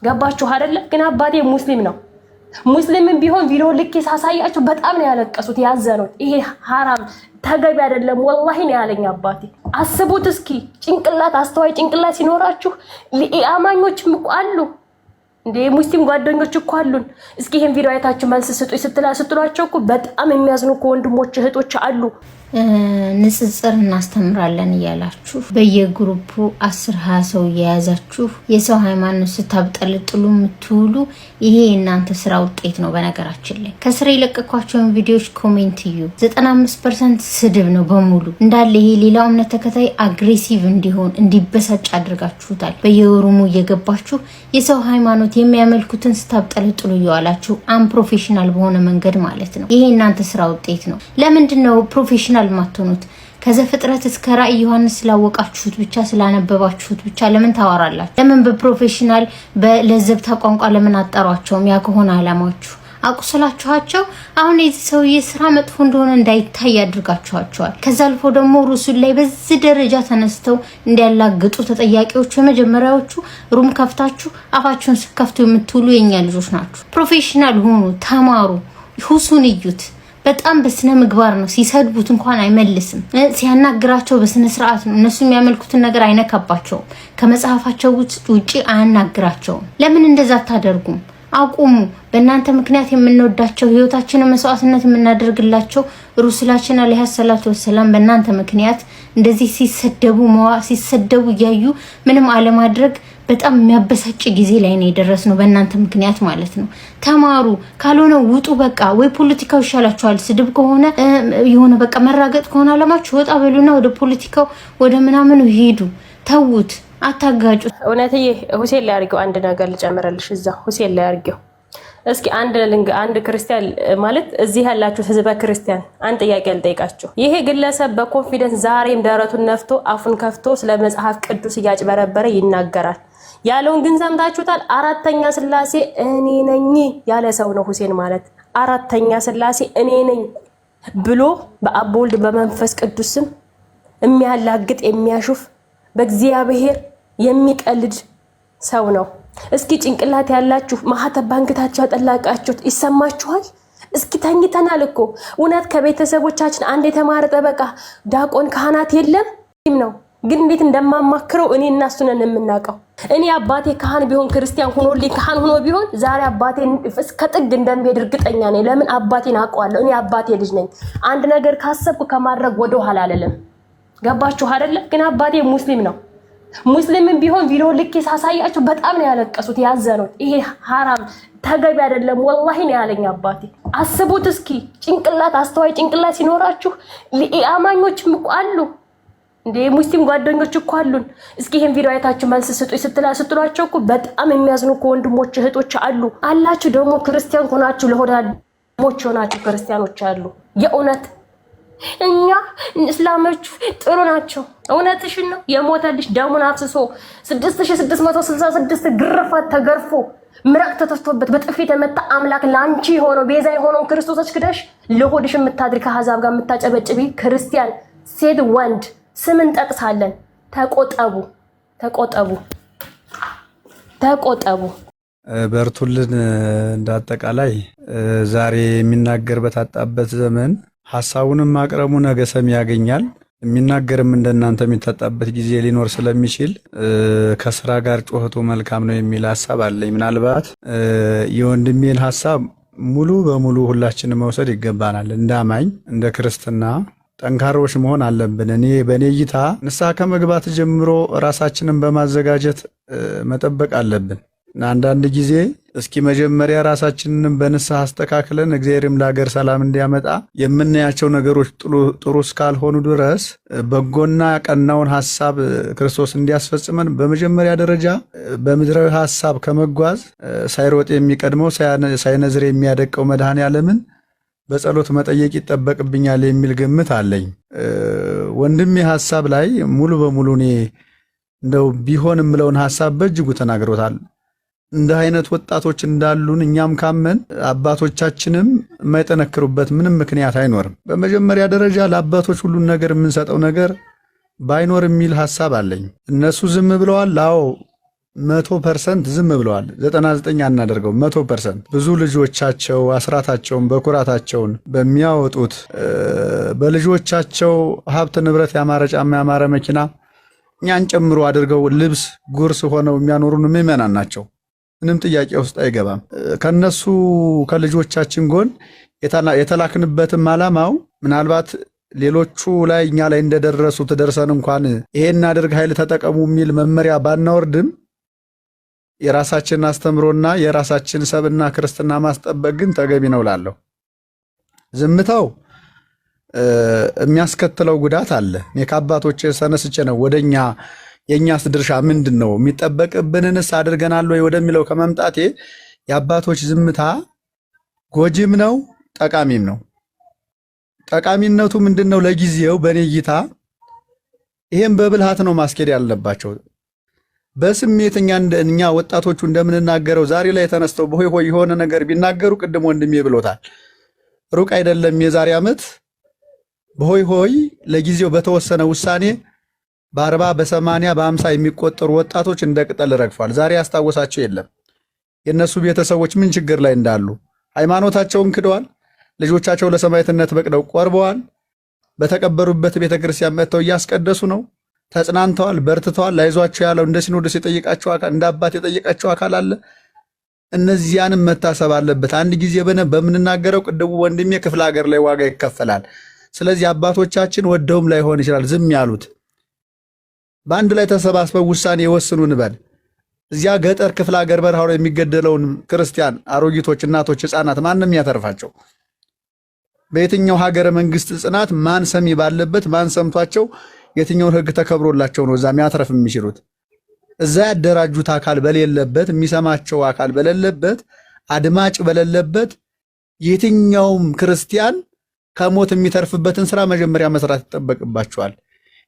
ገባችሁ አይደለ? ግን አባቴ ሙስሊም ነው። ሙስሊምም ቢሆን ቪዲዮ ልክ ሳሳያችሁ በጣም ነው ያለቀሱት ያዘኑት። ይሄ ሐራም ተገቢ አይደለም ወላሂ ነው ያለኝ አባቴ። አስቡት እስኪ ጭንቅላት አስተዋይ ጭንቅላት ሲኖራችሁ አማኞችም እኮ አሉ እንዴ ሙስሊም ጓደኞች እኮ አሉን። እስኪ ይሄን ቪዲዮ አይታችሁ መልስ ስጡኝ ስትሏቸው እኮ በጣም የሚያዝኑ ወንድሞች እህቶች አሉ። ንጽጽር እናስተምራለን እያላችሁ በየግሩፑ 10-20 ሰው እየያዛችሁ የሰው ሃይማኖት ስታብጠልጥሉ የምትውሉ ይሄ የእናንተ ስራ ውጤት ነው። በነገራችን ላይ ከስራ የለቀኳቸውን ቪዲዮዎች ኮሜንት እዩ 95% ስድብ ነው በሙሉ እንዳለ። ይሄ ሌላው እምነት ተከታይ አግሬሲቭ እንዲሆን እንዲበሳጭ አድርጋችሁታል። በየሩሙ እየገባችሁ የሰው ሃይማኖት የሚያመልኩትን ስታብጠልጥሉ እየዋላችሁ አንፕሮፌሽናል በሆነ መንገድ ማለት ነው። ይሄ የእናንተ ስራ ውጤት ነው። ለምንድን ነው ፕሮፌሽናል ማትሆኑት? ከዘፍጥረት እስከ ራዕይ ዮሐንስ ስላወቃችሁት ብቻ ስላነበባችሁት ብቻ ለምን ታወራላችሁ? ለምን በፕሮፌሽናል በለዘብታ ቋንቋ ለምን አጠሯቸውም? ያ ከሆነ አላማችሁ አቁስላችኋቸው አሁን የዚህ ሰውዬ ስራ መጥፎ እንደሆነ እንዳይታይ ያድርጋችኋቸዋል። ከዛ አልፎ ደግሞ ሩሱል ላይ በዚህ ደረጃ ተነስተው እንዲያላግጡ ተጠያቂዎቹ የመጀመሪያዎቹ ሩም ከፍታችሁ አፋችሁን ስከፍቱ የምትውሉ የኛ ልጆች ናችሁ። ፕሮፌሽናል ሁኑ፣ ተማሩ፣ ሁሱን እዩት። በጣም በስነ ምግባር ነው። ሲሰድቡት እንኳን አይመልስም። ሲያናግራቸው በስነ ስርዓት ነው። እነሱ የሚያመልኩትን ነገር አይነካባቸውም። ከመጽሐፋቸው ውጪ አያናግራቸውም። ለምን እንደዛ አታደርጉም? አቁሙ። በእናንተ ምክንያት የምንወዳቸው ህይወታችንን መስዋዕትነት የምናደርግላቸው ሩሱላችን አለይሂ ሰላቱ ወሰለም በእናንተ ምክንያት እንደዚህ ሲሰደቡ እያዩ ምንም አለማድረግ በጣም የሚያበሳጭ ጊዜ ላይ ነው የደረስነው በእናንተ ምክንያት ማለት ነው። ተማሩ፣ ካልሆነ ውጡ። በቃ ወይ ፖለቲካው ይሻላችኋል። ስድብ ከሆነ የሆነ በቃ መራገጥ ከሆነ አለማችሁ ወጣ በሉና ወደ ፖለቲካው ወደ ምናምኑ ይሄዱ። ተውት፣ አታጋጩት። እውነትዬ ሁሴን ላይ አርገው አንድ ነገር ልጨምርልሽ። እዛ ሁሴን ላይ አርገው እስኪ አንድ ክርስቲያን ማለት እዚህ ያላችሁ ህዝበ ክርስቲያን አንድ ጥያቄ ልጠይቃችሁ። ይሄ ግለሰብ በኮንፊደንስ ዛሬም ደረቱን ነፍቶ አፉን ከፍቶ ስለ መጽሐፍ ቅዱስ እያጭበረበረ ይናገራል። ያለውን ግን ሰምታችሁታል። አራተኛ ስላሴ እኔ ነኝ ያለ ሰው ነው ሁሴን ማለት። አራተኛ ስላሴ እኔ ነኝ ብሎ በአብ ወልድ በመንፈስ ቅዱስም የሚያላግጥ የሚያሹፍ በእግዚአብሔር የሚቀልድ ሰው ነው። እስኪ ጭንቅላት ያላችሁ ማህተብ ባንክታችሁ ያጠላቃችሁት ይሰማችኋል? እስኪ ተኝተናል እኮ እውነት ከቤተሰቦቻችን አንድ የተማረ ጠበቃ ዲያቆን ካህናት የለም ነው። ግን እንዴት እንደማማክረው እኔ እና እሱ ነን የምናውቀው። እኔ አባቴ ካህን ቢሆን ክርስቲያን ሆኖልኝ ካህን ሆኖ ቢሆን ዛሬ አባቴ እስከ ጥግ እንደሚሄድ እርግጠኛ ነኝ። ለምን አባቴን አውቀዋለሁ። እኔ አባቴ ልጅ ነኝ። አንድ ነገር ካሰብኩ ከማድረግ ወደ ኋላ አልልም። ገባችሁ አይደለ? ግን አባቴ ሙስሊም ነው። ሙስሊምም ቢሆን ቪዲዮ ልክ ሳሳያችሁ በጣም ነው ያለቀሱት ያዘኑት። ይሄ ሐራም ተገቢ አይደለም ወላሂ ነው ያለኝ አባቴ። አስቡት እስኪ ጭንቅላት አስተዋይ ጭንቅላት ሲኖራችሁ አማኞችም እኮ አሉ እንዴ ሙስሊም ጓደኞች እኮ አሉን። እስኪ ይሄን ቪዲዮ አይታችሁ መልስ ስጡኝ ስትሏቸው እኮ በጣም የሚያዝኑ ወንድሞች እህቶች አላችሁ። ደግሞ ክርስቲያን ሆናችሁ ለሆዳሞች ሆናችሁ ክርስቲያኖች አሉ። የእውነት እኛ እስላሞቹ ጥሩ ናቸው። እውነትሽን ነው። የሞተልሽ ደሙን አፍስሶ 6666 ግርፋት ተገርፎ ምራቅ ተተፍቶበት በጥፊ የተመታ አምላክ ላንቺ የሆነው ቤዛ የሆነው ክርስቶስ ክደሽ ለሆድሽ የምታድሪ ከአሕዛብ ጋር የምታጨበጭቢ ክርስቲያን ሴት ወንድ ስምን ጠቅሳለን። ተቆጠቡ። በርቱልን። እንዳጠቃላይ ዛሬ የሚናገር በታጣበት ዘመን ሐሳቡንም ማቅረቡ ነገ ሰሚ ያገኛል። የሚናገርም እንደናንተ የሚታጣበት ጊዜ ሊኖር ስለሚችል ከስራ ጋር ጮህቱ መልካም ነው የሚል ሐሳብ አለኝ። ምናልባት የወንድሜን ሐሳብ ሙሉ በሙሉ ሁላችንም መውሰድ ይገባናል። እንዳማኝ እንደ ክርስትና ጠንካሮች መሆን አለብን። እኔ በኔ እይታ ንስሐ ከመግባት ጀምሮ ራሳችንን በማዘጋጀት መጠበቅ አለብን። አንዳንድ ጊዜ እስኪ መጀመሪያ ራሳችንን በንስሐ አስተካክለን እግዚአብሔርም ለሀገር ሰላም እንዲያመጣ የምናያቸው ነገሮች ጥሩ እስካልሆኑ ድረስ በጎና ቀናውን ሐሳብ ክርስቶስ እንዲያስፈጽመን በመጀመሪያ ደረጃ በምድራዊ ሐሳብ ከመጓዝ ሳይሮጥ የሚቀድመው ሳይነዝር የሚያደቀው መድኃኔዓለምን በጸሎት መጠየቅ ይጠበቅብኛል የሚል ግምት አለኝ። ወንድሜ ሐሳብ ላይ ሙሉ በሙሉ እኔ እንደው ቢሆን የምለውን ሐሳብ በእጅጉ ተናግሮታል። እንደ አይነት ወጣቶች እንዳሉን እኛም ካመን አባቶቻችንም የማይጠነክሩበት ምንም ምክንያት አይኖርም። በመጀመሪያ ደረጃ ለአባቶች ሁሉን ነገር የምንሰጠው ነገር ባይኖር የሚል ሐሳብ አለኝ። እነሱ ዝም ብለዋል። አዎ 100% ዝም ብለዋል። 99 አናደርገው 100%። ብዙ ልጆቻቸው አስራታቸውን በኩራታቸውን በሚያወጡት በልጆቻቸው ሀብት ንብረት ያማረ ጫማ ያማረ መኪና እኛን ጨምሮ አድርገው ልብስ ጉርስ ሆነው የሚያኖሩን ምዕመናን ናቸው። ምንም ጥያቄ ውስጥ አይገባም። ከነሱ ከልጆቻችን ጎን የተላክንበትም ዓላማው ምናልባት ሌሎቹ ላይ እኛ ላይ እንደደረሱት ደርሰን እንኳን ይሄን አድርግ ኃይል ተጠቀሙ የሚል መመሪያ ባናወርድም የራሳችን አስተምሮና የራሳችን ሰብና ክርስትና ማስጠበቅ ግን ተገቢ ነው ላለሁ። ዝምታው የሚያስከትለው ጉዳት አለ። እኔ ከአባቶች ሰነስቼ ነው ወደኛ የእኛስ ድርሻ ምንድን ነው የሚጠበቅብንንስ አድርገናል ወይ ወደሚለው ከመምጣቴ የአባቶች ዝምታ ጎጂም ነው ጠቃሚም ነው። ጠቃሚነቱ ምንድን ነው? ለጊዜው በእኔ እይታ ይሄን በብልሃት ነው ማስኬድ ያለባቸው። በስሜት እኛ ወጣቶቹ እንደምንናገረው ዛሬ ላይ ተነስተው በሆይ ሆይ የሆነ ነገር ቢናገሩ ቅድም ወንድሜ ብሎታል። ሩቅ አይደለም የዛሬ ዓመት በሆይ ሆይ ለጊዜው በተወሰነ ውሳኔ በ40 በ80 በ50 የሚቆጠሩ ወጣቶች እንደ ቅጠል ረግፏል። ዛሬ ያስታወሳቸው የለም። የነሱ ቤተሰቦች ምን ችግር ላይ እንዳሉ ሃይማኖታቸውን ክደዋል። ልጆቻቸው ለሰማዕትነት በቅደው ቆርበዋል። በተቀበሩበት ቤተክርስቲያን መጥተው እያስቀደሱ ነው። ተጽናንተዋል፣ በርትተዋል። ላይዟቸው ያለው እንደ ሲኖዶስ የጠየቃቸው አካል እንደ አባት የጠየቃቸው አካል አለ። እነዚያንም መታሰብ አለበት። አንድ ጊዜ በምንናገረው ቅድሙ ወንድሜ ክፍለ ሀገር ላይ ዋጋ ይከፈላል። ስለዚህ አባቶቻችን ወደውም ላይሆን ይችላል ዝም ያሉት። በአንድ ላይ ተሰባስበው ውሳኔ የወስኑ እንበል። እዚያ ገጠር ክፍለ ሀገር በረሃው ላይ የሚገደለውን ክርስቲያን አሮጊቶች፣ እናቶች፣ ህፃናት ማንም ያተርፋቸው? በየትኛው ሀገረ መንግስት ጽናት ማን ሰሚ ባለበት ማን ሰምቷቸው የትኛውን ህግ ተከብሮላቸው ነው እዛ የሚያተርፍ የሚችሉት? እዛ ያደራጁት አካል በሌለበት የሚሰማቸው አካል በሌለበት አድማጭ በሌለበት የትኛውም ክርስቲያን ከሞት የሚተርፍበትን ስራ መጀመሪያ መስራት ይጠበቅባቸዋል።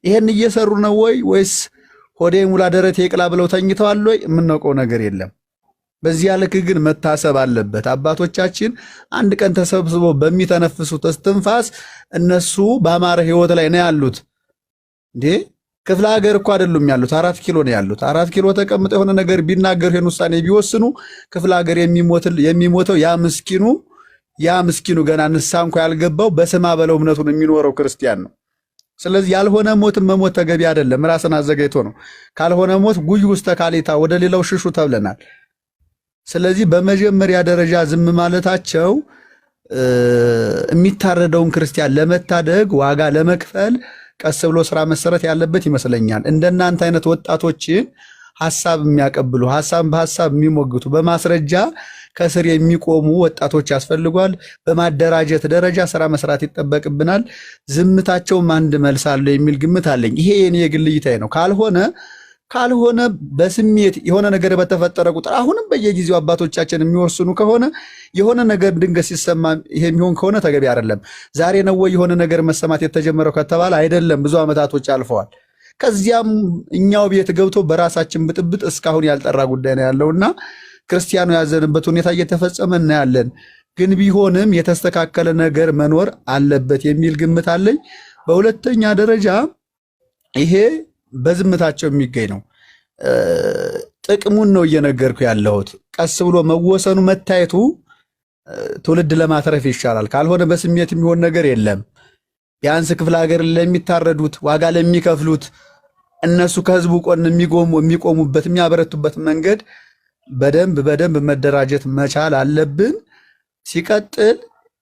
ይሄን እየሰሩ ነው ወይ ወይስ ሆዴ ሙላ ደረቴ ይቅላ ብለው ተኝተዋል ወይ? የምናውቀው ነገር የለም። በዚያ ልክ ግን መታሰብ አለበት። አባቶቻችን አንድ ቀን ተሰብስበው በሚተነፍሱት እስትንፋስ እነሱ በአማረ ህይወት ላይ ነው ያሉት። እንዴ ክፍለ ሀገር እኮ አይደሉም ያሉት፣ 4 ኪሎ ነው ያሉት። 4 ኪሎ ተቀምጠው የሆነ ነገር ቢናገሩ ይሄን ውሳኔ ቢወስኑ ክፍለ ሀገር የሚሞተው ያ ምስኪኑ ገና ንስሐ እንኳ ያልገባው በስማ በለው እምነቱን የሚኖረው ክርስቲያን ነው። ስለዚህ ያልሆነ ሞትን መሞት ተገቢ አይደለም። ራስን አዘጋጅቶ ነው። ካልሆነ ሞት ጉይ ውስተ ካሊታ ወደ ሌላው ሽሹ ተብለናል። ስለዚህ በመጀመሪያ ደረጃ ዝም ማለታቸው የሚታረደውን ክርስቲያን ለመታደግ ዋጋ ለመክፈል ቀስ ብሎ ስራ መሰረት ያለበት ይመስለኛል። እንደናንተ አይነት ወጣቶችን ሐሳብ የሚያቀብሉ ሐሳብ በሐሳብ የሚሞግቱ በማስረጃ ከስር የሚቆሙ ወጣቶች ያስፈልጓል። በማደራጀት ደረጃ ስራ መስራት ይጠበቅብናል። ዝምታቸውም አንድ መልስ አለው የሚል ግምት አለኝ። ይሄ የኔ የግል እይታዬ ነው። ካልሆነ በስሜት የሆነ ነገር በተፈጠረ ቁጥር አሁንም በየጊዜው አባቶቻችን የሚወስኑ ከሆነ የሆነ ነገር ድንገት ሲሰማ ይሄ የሚሆን ከሆነ ተገቢ አይደለም። ዛሬ ነው ወይ የሆነ ነገር መሰማት የተጀመረው ከተባለ አይደለም፣ ብዙ ዓመታቶች አልፈዋል። ከዚያም እኛው ቤት ገብቶ በራሳችን ብጥብጥ እስካሁን ያልጠራ ጉዳይ ነው ያለውና ክርስቲያኑ ያዘንበት ሁኔታ እየተፈጸመ እናያለን። ግን ቢሆንም የተስተካከለ ነገር መኖር አለበት የሚል ግምት አለኝ። በሁለተኛ ደረጃ ይሄ በዝምታቸው የሚገኝ ነው። ጥቅሙን ነው እየነገርኩ ያለሁት። ቀስ ብሎ መወሰኑ መታየቱ ትውልድ ለማትረፍ ይሻላል። ካልሆነ በስሜት የሚሆን ነገር የለም። ቢያንስ ክፍለ ሀገር ለሚታረዱት ዋጋ ለሚከፍሉት እነሱ ከህዝቡ ቆን የሚቆሙበት የሚያበረቱበት መንገድ በደንብ መደራጀት መቻል አለብን። ሲቀጥል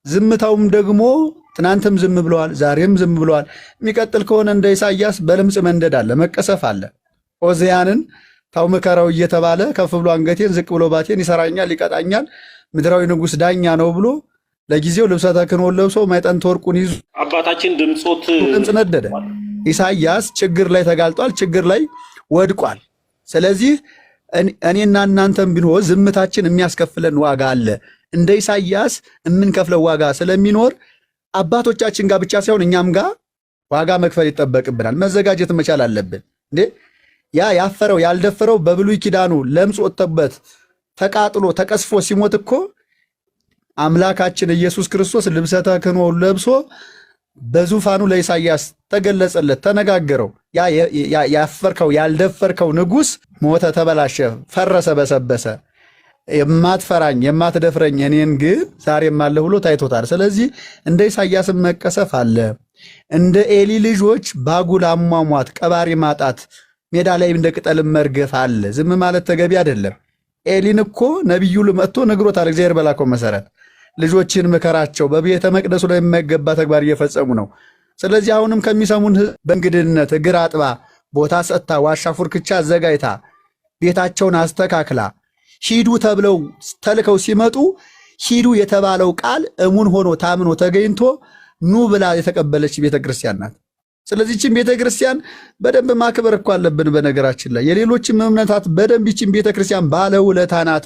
ዝምታውም ደግሞ ትናንትም ዝም ብለዋል፣ ዛሬም ዝም ብለዋል። የሚቀጥል ከሆነ እንደ ኢሳያስ በልምጽ መንደድ አለ፣ መቀሰፍ አለ። ኦዚያንን ታው መከራው እየተባለ ከፍ ብሎ አንገቴን ዝቅ ብሎ ባቴን ይሰራኛል፣ ይቀጣኛል፣ ምድራዊ ንጉሥ ዳኛ ነው ብሎ ለጊዜው ልብሰ ተክህኖን ለብሶ ማዕጠንተ ወርቁን ይዞ አባታችን ድምፅ ነደደ። ኢሳያስ ችግር ላይ ተጋልጧል፣ ችግር ላይ ወድቋል። ስለዚህ እኔና እናንተም ቢሆን ዝምታችን የሚያስከፍለን ዋጋ አለ። እንደ ኢሳያስ የምንከፍለው ዋጋ ስለሚኖር አባቶቻችን ጋር ብቻ ሳይሆን እኛም ጋር ዋጋ መክፈል ይጠበቅብናል። መዘጋጀት መቻል አለብን። እንዴ ያ ያፈረው ያልደፈረው በብሉይ ኪዳኑ ለምጽ ወጥቶበት ተቃጥሎ ተቀስፎ ሲሞት እኮ አምላካችን ኢየሱስ ክርስቶስ ልብሰ ተክህኖ ለብሶ በዙፋኑ ለኢሳያስ ተገለጸለት፣ ተነጋገረው። ያፈርከው ያልደፈርከው ንጉስ ሞተ፣ ተበላሸ፣ ፈረሰ፣ በሰበሰ። የማትፈራኝ የማትደፍረኝ እኔን ግን ዛሬም አለ ብሎ ታይቶታል። ስለዚህ እንደ ኢሳያስም መቀሰፍ አለ፣ እንደ ኤሊ ልጆች ባጉል አሟሟት ቀባሪ ማጣት ሜዳ ላይ እንደ ቅጠል መርገፍ አለ። ዝም ማለት ተገቢ አይደለም። ኤሊን እኮ ነቢዩ መጥቶ ነግሮታል። እግዚአብሔር በላከው መሰረት ልጆችን ምከራቸው፣ በቤተ መቅደሱ ላይ የማይገባ ተግባር እየፈጸሙ ነው። ስለዚህ አሁንም ከሚሰሙን በእንግድነት እግር አጥባ ቦታ ሰጥታ ዋሻ ፉርክቻ አዘጋጅታ ቤታቸውን አስተካክላ ሂዱ ተብለው ተልከው ሲመጡ ሂዱ የተባለው ቃል እሙን ሆኖ ታምኖ ተገኝቶ ኑ ብላ የተቀበለች ቤተክርስቲያን ናት። ስለዚህ ይህችን ቤተክርስቲያን በደንብ ማክበር እኮ አለብን። በነገራችን ላይ የሌሎችም እምነታት በደንብ ይህችን ቤተክርስቲያን ባለውለታ ናት።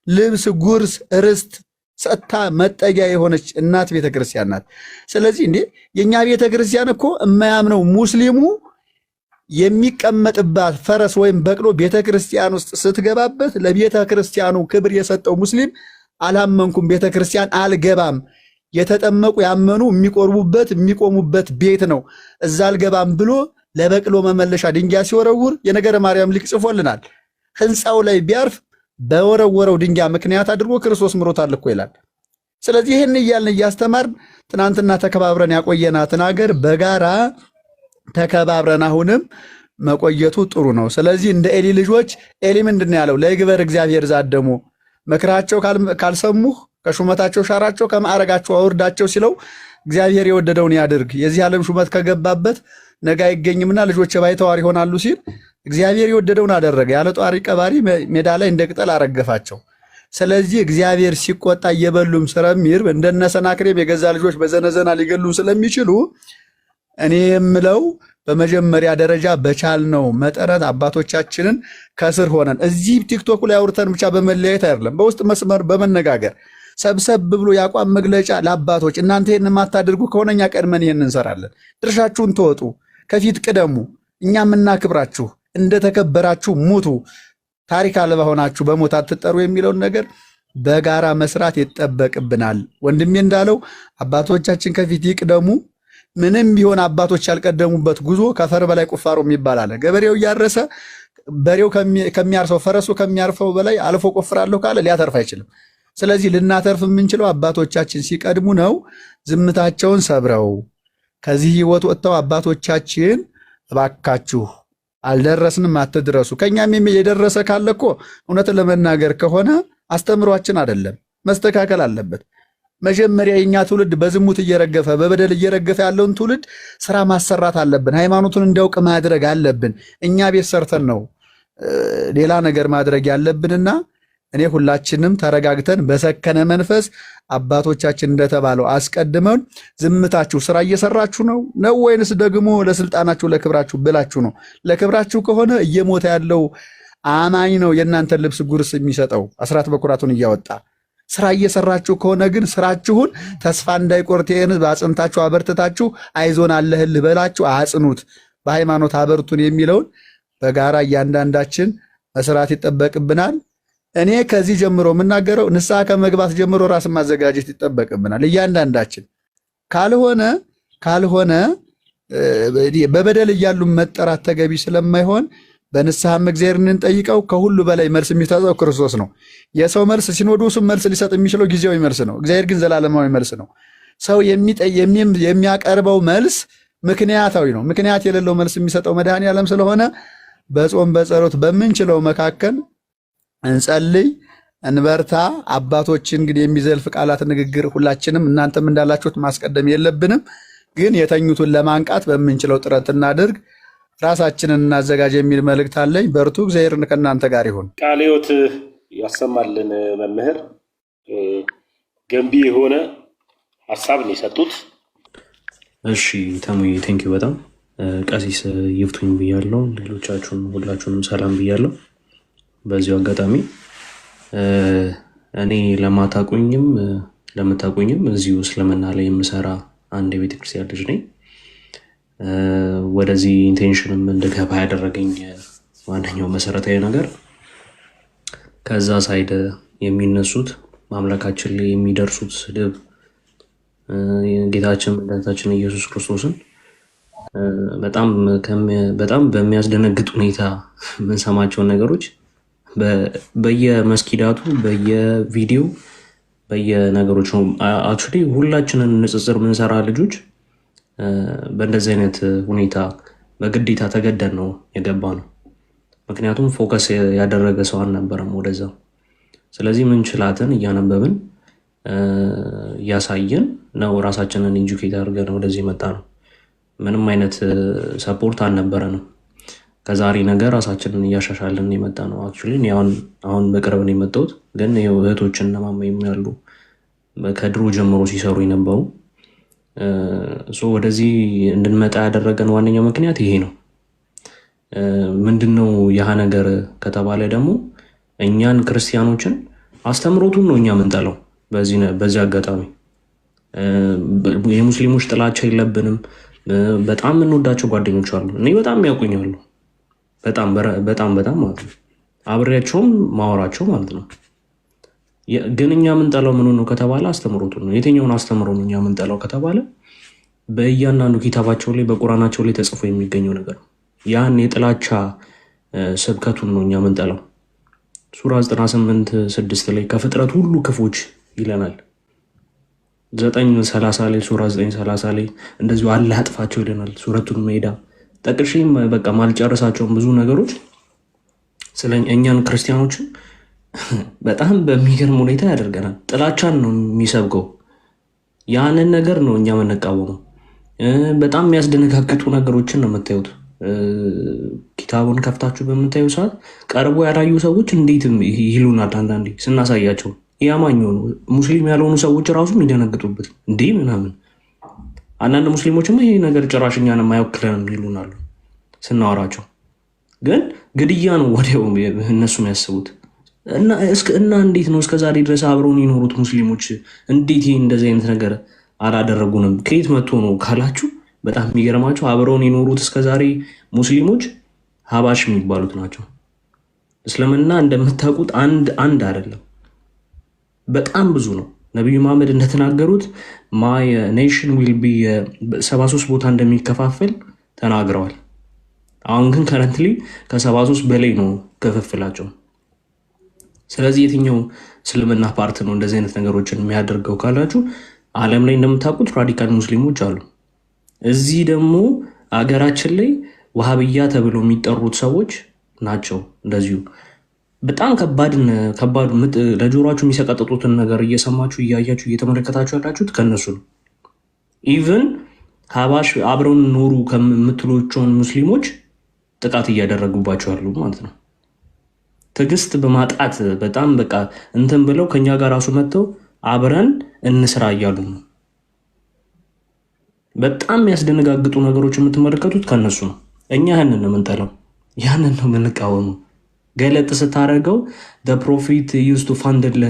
ልብስ፣ ጉርስ፣ ርስት ሰጥታ መጠጊያ የሆነች እናት ቤተክርስቲያን ናት። ስለዚህ እንዴ የኛ ቤተክርስቲያን እኮ የማያምነው ሙስሊሙ የሚቀመጥባት ፈረስ ወይም በቅሎ ቤተክርስቲያን ውስጥ ስትገባበት ለቤተክርስቲያኑ ክብር የሰጠው ሙስሊም አላመንኩም ቤተክርስቲያን አልገባም፣ የተጠመቁ ያመኑ የሚቆርቡበት የሚቆሙበት ቤት ነው፣ እዛ አልገባም ብሎ ለበቅሎ መመለሻ ድንጋይ ሲወረውር የነገረ ማርያም ሊቅ ጽፎልናል። ህንፃው ላይ ቢያርፍ በወረወረው ድንጋይ ምክንያት አድርጎ ክርስቶስ ምሮታል እኮ ይላል። ስለዚህ ይህን እያልን እያስተማርን ትናንትና ተከባብረን ያቆየናትን ሀገር በጋራ ተከባብረን አሁንም መቆየቱ ጥሩ ነው። ስለዚህ እንደ ኤሊ ልጆች ኤሊ ምንድን ያለው? ለይግበር እግዚአብሔር ዛደሙ መክራቸው ካልሰሙህ ከሹመታቸው ሻራቸው ከማዕረጋቸው አውርዳቸው ሲለው እግዚአብሔር የወደደውን ያድርግ፣ የዚህ ዓለም ሹመት ከገባበት ነገ አይገኝምና ልጆች ባይተዋር ይሆናሉ ሲል እግዚአብሔር የወደደውን አደረገ። ያለ ጧሪ ቀባሪ ሜዳ ላይ እንደ ቅጠል አረገፋቸው። ስለዚህ እግዚአብሔር ሲቆጣ እየበሉም ስለሚርብ እንደነ ሰናክሬም የገዛ ልጆች በዘነዘና ሊገሉም ስለሚችሉ እኔ የምለው በመጀመሪያ ደረጃ በቻልነው መጠረት አባቶቻችንን ከስር ሆነን እዚህ ቲክቶክ ላይ አውርተን ብቻ በመለያየት አይደለም፣ በውስጥ መስመር በመነጋገር ሰብሰብ ብሎ ያቋም መግለጫ ለአባቶች እናንተ ይህን የማታደርጉ ከሆነ እኛ ቀድመን ይህን እንሰራለን፣ ድርሻችሁን ተወጡ፣ ከፊት ቅደሙ፣ እኛ የምናክብራችሁ፣ እንደተከበራችሁ ሙቱ፣ ታሪክ አልባ ሆናችሁ በሞት አትጠሩ የሚለውን ነገር በጋራ መስራት ይጠበቅብናል። ወንድሜ እንዳለው አባቶቻችን ከፊት ይቅደሙ። ምንም ቢሆን አባቶች ያልቀደሙበት ጉዞ ከፈር በላይ ቁፋሮ የሚባል አለ። ገበሬው እያረሰ በሬው ከሚያርሰው ፈረሱ ከሚያርፈው በላይ አልፎ ቆፍራለሁ ካለ ሊያተርፍ አይችልም። ስለዚህ ልናተርፍ የምንችለው አባቶቻችን ሲቀድሙ ነው። ዝምታቸውን ሰብረው ከዚህ ህይወት ወጥተው አባቶቻችን እባካችሁ አልደረስንም አትድረሱ። ከኛም የደረሰ ካለ እኮ እውነትን ለመናገር ከሆነ አስተምሯችን አይደለም መስተካከል አለበት። መጀመሪያ የኛ ትውልድ በዝሙት እየረገፈ በበደል እየረገፈ ያለውን ትውልድ ስራ ማሰራት አለብን። ሃይማኖቱን እንዲያውቅ ማድረግ አለብን። እኛ ቤት ሰርተን ነው ሌላ ነገር ማድረግ ያለብንና እኔ ሁላችንም ተረጋግተን በሰከነ መንፈስ አባቶቻችን እንደተባለው አስቀድመን ዝምታችሁ ስራ እየሰራችሁ ነው ወይንስ ደግሞ ለስልጣናችሁ ለክብራችሁ ብላችሁ ነው? ለክብራችሁ ከሆነ እየሞተ ያለው አማኝ ነው የእናንተን ልብስ ጉርስ የሚሰጠው አስራት በኩራቱን እያወጣ። ስራ እየሰራችሁ ከሆነ ግን ስራችሁን ተስፋ እንዳይቆርጥ ህዝብ አጽንታችሁ አበርትታችሁ አይዞን አለህልህ በላችሁ አጽኑት፣ በሃይማኖት አበርቱን የሚለውን በጋራ እያንዳንዳችን መስራት ይጠበቅብናል። እኔ ከዚህ ጀምሮ የምናገረው ንስሐ ከመግባት ጀምሮ ራስን ማዘጋጀት ይጠበቅብናል እያንዳንዳችን። ካልሆነ በበደል እያሉ መጠራት ተገቢ ስለማይሆን በንስሐም እግዚአብሔርን እንጠይቀው። ከሁሉ በላይ መልስ የሚሰጠው ክርስቶስ ነው። የሰው መልስ ሲኖዶሱም መልስ ሊሰጥ የሚችለው ጊዜያዊ መልስ ነው። እግዚአብሔር ግን ዘላለማዊ መልስ ነው። ሰው የሚያቀርበው መልስ ምክንያታዊ ነው። ምክንያት የሌለው መልስ የሚሰጠው መድኃኔዓለም ስለሆነ በጾም በጸሎት በምንችለው መካከል እንጸልይ፣ እንበርታ። አባቶችን እንግዲህ የሚዘልፍ ቃላት ንግግር ሁላችንም እናንተም እንዳላችሁት ማስቀደም የለብንም። ግን የተኙትን ለማንቃት በምንችለው ጥረት እናድርግ፣ ራሳችንን እናዘጋጅ የሚል መልእክት አለኝ። በርቱ። እግዚአብሔር ከእናንተ ጋር ይሁን። ቃለ ሕይወት ያሰማልን። መምህር ገንቢ የሆነ ሀሳብ ነው የሰጡት። እሺ ተሙዬ ቴንኪው በጣም ቀሲስ ይፍቱኝ ብያለሁ። ሌሎቻችሁን ሁላችሁንም ሰላም ብያለሁ። በዚሁ አጋጣሚ እኔ ለምታቁኝም እዚሁ እስልምና ላይ የምሰራ አንድ የቤተክርስቲያን ልጅ ነኝ። ወደዚህ ኢንቴንሽንም እንድገባ ያደረገኝ ዋነኛው መሰረታዊ ነገር ከዛ ሳይድ የሚነሱት ማምለካችን ላይ የሚደርሱት ስድብ ጌታችን መድኃኒታችን ኢየሱስ ክርስቶስን በጣም በሚያስደነግጥ ሁኔታ የምንሰማቸውን ነገሮች በየመስጊዳቱ በየቪዲዮ በየነገሮች ነው። አክቹዋሊ ሁላችንን ንጽጽር የምንሰራ ልጆች በእንደዚህ አይነት ሁኔታ በግዴታ ተገደን ነው የገባ ነው። ምክንያቱም ፎከስ ያደረገ ሰው አልነበረም ወደዛ። ስለዚህ ምንችላትን እያነበብን እያሳየን ነው ራሳችንን ኢንጁኬት አድርገን ወደዚህ መጣ ነው። ምንም አይነት ሰፖርት አልነበረንም። ከዛሬ ነገር ራሳችንን እያሻሻልን የመጣ ነው። አክቹዋሊ አሁን በቅርብ ነው የመጣሁት፣ ግን እህቶችን እነማማ ያሉ ከድሮ ጀምሮ ሲሰሩ የነበሩ ወደዚህ እንድንመጣ ያደረገን ዋነኛው ምክንያት ይሄ ነው። ምንድነው ያህ ነገር ከተባለ ደግሞ እኛን ክርስቲያኖችን አስተምሮቱን ነው እኛ ምንጠለው። በዚህ አጋጣሚ የሙስሊሞች ጥላቻ የለብንም። በጣም የምንወዳቸው ጓደኞች አሉ፣ እኔ በጣም ያውቁኛሉ። በጣም ማለት ነው፣ አብሬያቸውም ማወራቸው ማለት ነው። ግን እኛ ምንጠላው ምኑ ነው ከተባለ አስተምሮቱ ነው። የትኛውን አስተምሮ ነው እኛ ምንጠላው ከተባለ በእያንዳንዱ ኪታባቸው ላይ በቁራናቸው ላይ ተጽፎ የሚገኘው ነገር ነው። ያን የጥላቻ ስብከቱን ነው እኛ ምንጠላው። ሱራ 98:6 ላይ ከፍጥረት ሁሉ ክፎች ይለናል። 9:30 ላይ ሱራ 9:30 ላይ እንደዚሁ አላህ ያጥፋቸው ይለናል። ሱረቱን ሜዳ ጠቅሼም በቃ ማልጨረሳቸውን ብዙ ነገሮች ስለ እኛን ክርስቲያኖችን በጣም በሚገርም ሁኔታ ያደርገናል። ጥላቻን ነው የሚሰብከው። ያንን ነገር ነው እኛ የምንቃወመው። በጣም የሚያስደነጋግጡ ነገሮችን ነው የምታዩት። ኪታቡን ከፍታችሁ በምታዩ ሰዓት ቀርቦ ያላዩ ሰዎች እንዴት ይሉናል። አንዳንዴ ስናሳያቸው ያማኝ ሆኑ ሙስሊም ያልሆኑ ሰዎች ራሱ የሚደነግጡበት እንዴ ምናምን። አንዳንድ ሙስሊሞችም ይሄ ነገር ጭራሽ እኛን የማይወክለንም ይሉናሉ ስናወራቸው። ግን ግድያ ነው ወዲያው እነሱ የሚያስቡት። እና እንዴት ነው እስከዛሬ ድረስ አብረውን የኖሩት ሙስሊሞች እንዴት ይህ እንደዚህ አይነት ነገር አላደረጉንም? ከየት መጥቶ ነው ካላችሁ በጣም የሚገርማቸው አብረውን የኖሩት እስከዛሬ ሙስሊሞች ሀባሽ የሚባሉት ናቸው። እስልምና እንደምታውቁት አንድ አይደለም፣ በጣም ብዙ ነው። ነቢዩ መሐመድ እንደተናገሩት ማይ ኔሽን ዊል ቢ 73 ቦታ እንደሚከፋፈል ተናግረዋል። አሁን ግን ከረንትሊ ከ73 በላይ ነው ክፍፍላቸው። ስለዚህ የትኛው እስልምና ፓርት ነው እንደዚህ አይነት ነገሮችን የሚያደርገው ካላችሁ ዓለም ላይ እንደምታውቁት ራዲካል ሙስሊሞች አሉ። እዚህ ደግሞ አገራችን ላይ ዋሃብያ ተብለው የሚጠሩት ሰዎች ናቸው። እንደዚሁ በጣም ከባዱ ለጆሯችሁ የሚሰቀጥጡትን ነገር እየሰማችሁ እያያችሁ እየተመለከታችሁ ያላችሁት ከነሱ ነው። ኢቨን ሀባሽ አብረውን ኖሩ ከምትሎቸውን ሙስሊሞች ጥቃት እያደረጉባቸው ያሉ ማለት ነው። ትዕግስት በማጣት በጣም በቃ እንትን ብለው ከኛ ጋር ራሱ መጥተው አብረን እንስራ እያሉ ነው። በጣም የሚያስደነጋግጡ ነገሮች የምትመለከቱት ከነሱ ነው። እኛ ያንን ነው የምንጠላው፣ ያንን ነው የምንቃወመው። ገለጥ ስታደርገው ፕሮፊት ዩዝ ቱ ፋንድል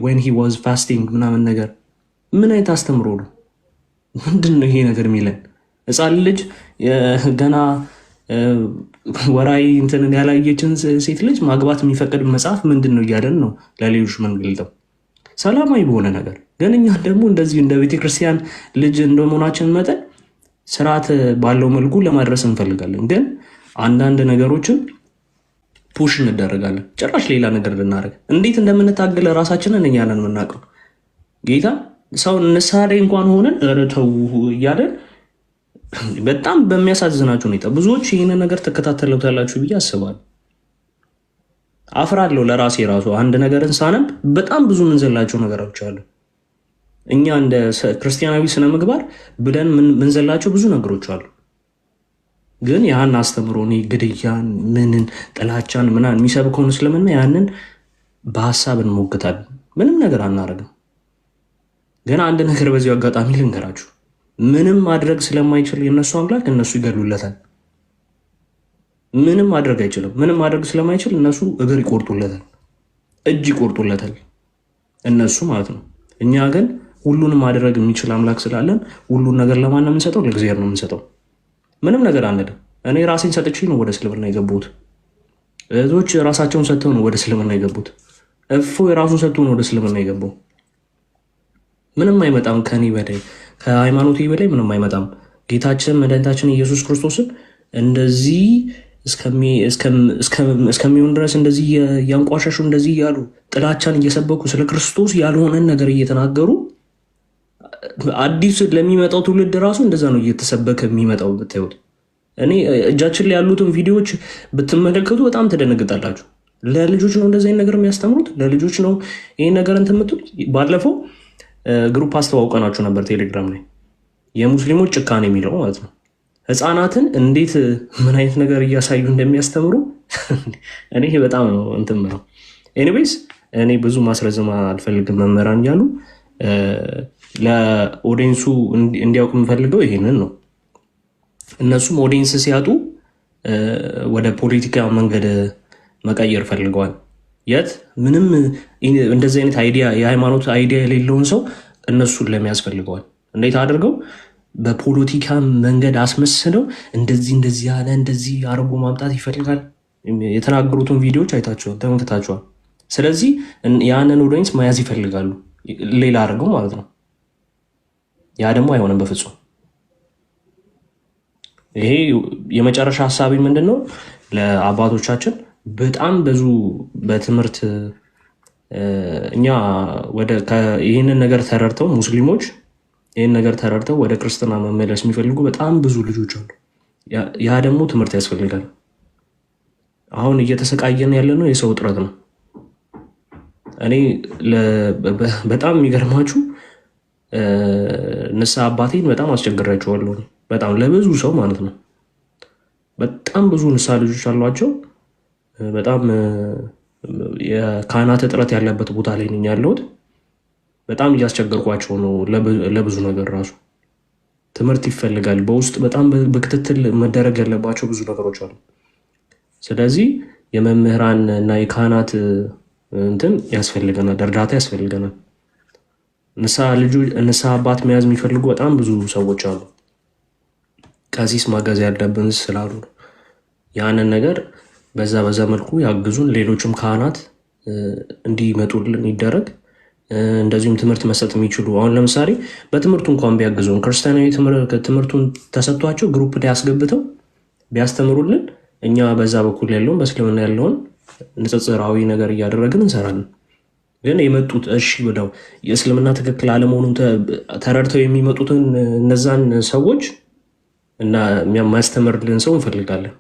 ወን ሂ ዋዝ ፋስቲንግ ምናምን ነገር ምን አይነት አስተምሮ ነው? ምንድን ነው ይሄ ነገር የሚለን? ሕፃን ልጅ ገና ወራይ እንትንን ያላየችን ሴት ልጅ ማግባት የሚፈቅድ መጽሐፍ ምንድን ነው እያለን ነው ለሌሎች መንገልጠው ሰላማዊ በሆነ ነገር። ግን እኛ ደግሞ እንደዚህ እንደ ቤተክርስቲያን ልጅ እንደመሆናችን መጠን ስርዓት ባለው መልኩ ለማድረስ እንፈልጋለን። ግን አንዳንድ ነገሮችን ፑሽ እንደረጋለን፣ ጭራሽ ሌላ ነገር ልናደርግ እንዴት እንደምንታገለ ራሳችንን እኛ ነን የምናውቀው። ጌታ ሰው ንስሐ ላይ እንኳን ሆነን ኧረ ተው እያለን በጣም በሚያሳዝናችሁ ሁኔታ ብዙዎች ይህንን ነገር ተከታተሉታላችሁ ብዬ አስባለሁ። አፍራለሁ ለራሴ ራሱ አንድ ነገርን ሳነብ በጣም ብዙ ምንዘላቸው ነገሮች አሉ። እኛ እንደ ክርስቲያናዊ ስነ ምግባር ብለን ምንዘላቸው ብዙ ነገሮች አሉ። ግን ያን አስተምሮ ግድያን፣ ምንን፣ ጥላቻን ምናምን የሚሰብከውን እስልምና ያንን በሀሳብ እንሞግታለን። ምንም ነገር አናደርግም። ግን አንድ ነገር በዚሁ አጋጣሚ ልንገራችሁ፣ ምንም ማድረግ ስለማይችል የእነሱ አምላክ እነሱ ይገሉለታል። ምንም ማድረግ አይችልም። ምንም ማድረግ ስለማይችል እነሱ እግር ይቆርጡለታል፣ እጅ ይቆርጡለታል፣ እነሱ ማለት ነው። እኛ ግን ሁሉንም ማድረግ የሚችል አምላክ ስላለን ሁሉን ነገር ለማን ነው የምንሰጠው? ለእግዚአብሔር ነው የምንሰጠው። ምንም ነገር አንልም። እኔ ራሴን ሰጥቼ ነው ወደ እስልምና የገቡት። እህቶች ራሳቸውን ሰጥተው ነው ወደ እስልምና የገቡት። እፎ የራሱን ሰጥቶ ነው ወደ እስልምና የገባው። ምንም አይመጣም ከኔ በላይ ከሃይማኖቴ በላይ ምንም አይመጣም። ጌታችን መድኃኒታችን ኢየሱስ ክርስቶስን እንደዚህ እስከሚሆን ድረስ እንደዚህ ያንቋሸሹ እንደዚህ እያሉ ጥላቻን እየሰበኩ ስለ ክርስቶስ ያልሆነን ነገር እየተናገሩ አዲስ ለሚመጣው ትውልድ ራሱ እንደዛ ነው እየተሰበከ የሚመጣው። ብታዩት እኔ እጃችን ላይ ያሉትን ቪዲዮዎች ብትመለከቱ በጣም ትደነግጣላችሁ። ለልጆች ነው እንደዚህ አይነት ነገር የሚያስተምሩት? ለልጆች ነው ይሄን ነገር እንትን የምትሉት? ባለፈው ግሩፕ አስተዋውቀናችሁ ነበር ቴሌግራም ላይ የሙስሊሞች ጭካኔ የሚለው ማለት ነው። ህፃናትን እንዴት ምን አይነት ነገር እያሳዩ እንደሚያስተምሩ እኔ በጣም ነው እንትን ነው። ኤኒዌይስ እኔ ብዙ ማስረዘም አልፈልግም። መምህራን እያሉ ለኦዲየንሱ እንዲያውቅ የምፈልገው ይሄንን ነው። እነሱም ኦዲየንስ ሲያጡ ወደ ፖለቲካ መንገድ መቀየር ፈልገዋል። የት ምንም እንደዚህ አይነት አይዲያ የሃይማኖት አይዲያ የሌለውን ሰው እነሱን ለመያዝ ፈልገዋል። እንዴት አድርገው በፖለቲካ መንገድ አስመስለው እንደዚህ ያለ እንደዚህ አድርጎ ማምጣት ይፈልጋል። የተናገሩትን ቪዲዮዎች አይታችኋል፣ ተመልክታችኋል። ስለዚህ ያንን ኦዲየንስ መያዝ ይፈልጋሉ፣ ሌላ አድርገው ማለት ነው። ያ ደግሞ አይሆንም በፍጹም። ይሄ የመጨረሻ ሀሳቢ ምንድን ነው? ለአባቶቻችን በጣም ብዙ በትምህርት እኛ ይህንን ነገር ተረድተው ሙስሊሞች ይህን ነገር ተረድተው ወደ ክርስትና መመለስ የሚፈልጉ በጣም ብዙ ልጆች አሉ። ያ ደግሞ ትምህርት ያስፈልጋል። አሁን እየተሰቃየን ያለ ነው የሰው እጥረት ነው። እኔ በጣም የሚገርማችሁ ንስሐ አባቴን በጣም አስቸግሬያቸዋለሁ። በጣም ለብዙ ሰው ማለት ነው። በጣም ብዙ ንስሐ ልጆች አሏቸው። በጣም የካህናት እጥረት ያለበት ቦታ ላይ ነኝ ያለሁት። በጣም እያስቸገርኳቸው ነው። ለብዙ ነገር ራሱ ትምህርት ይፈልጋል። በውስጥ በጣም በክትትል መደረግ ያለባቸው ብዙ ነገሮች አሉ። ስለዚህ የመምህራን እና የካህናት እንትን ያስፈልገናል፣ እርዳታ ያስፈልገናል። ንስሐ አባት መያዝ የሚፈልጉ በጣም ብዙ ሰዎች አሉ። ቀሲስ ማገዝ ያለብን ስላሉ ያንን ነገር በዛ መልኩ ያግዙን። ሌሎችም ካህናት እንዲመጡልን ይደረግ። እንደዚሁም ትምህርት መስጠት የሚችሉ አሁን ለምሳሌ በትምህርቱ እንኳን ቢያግዙን ክርስቲያናዊ ትምህርቱን ተሰጥቷቸው ግሩፕ ላይ ያስገብተው ቢያስተምሩልን እኛ በዛ በኩል ያለውን በእስልምና ያለውን ንጽጽራዊ ነገር እያደረግን እንሰራለን። ግን የመጡት እሺ ብለው የእስልምና ትክክል አለመሆኑን ተረድተው የሚመጡትን እነዛን ሰዎች እና የሚያስተምርልን ሰው እንፈልጋለን።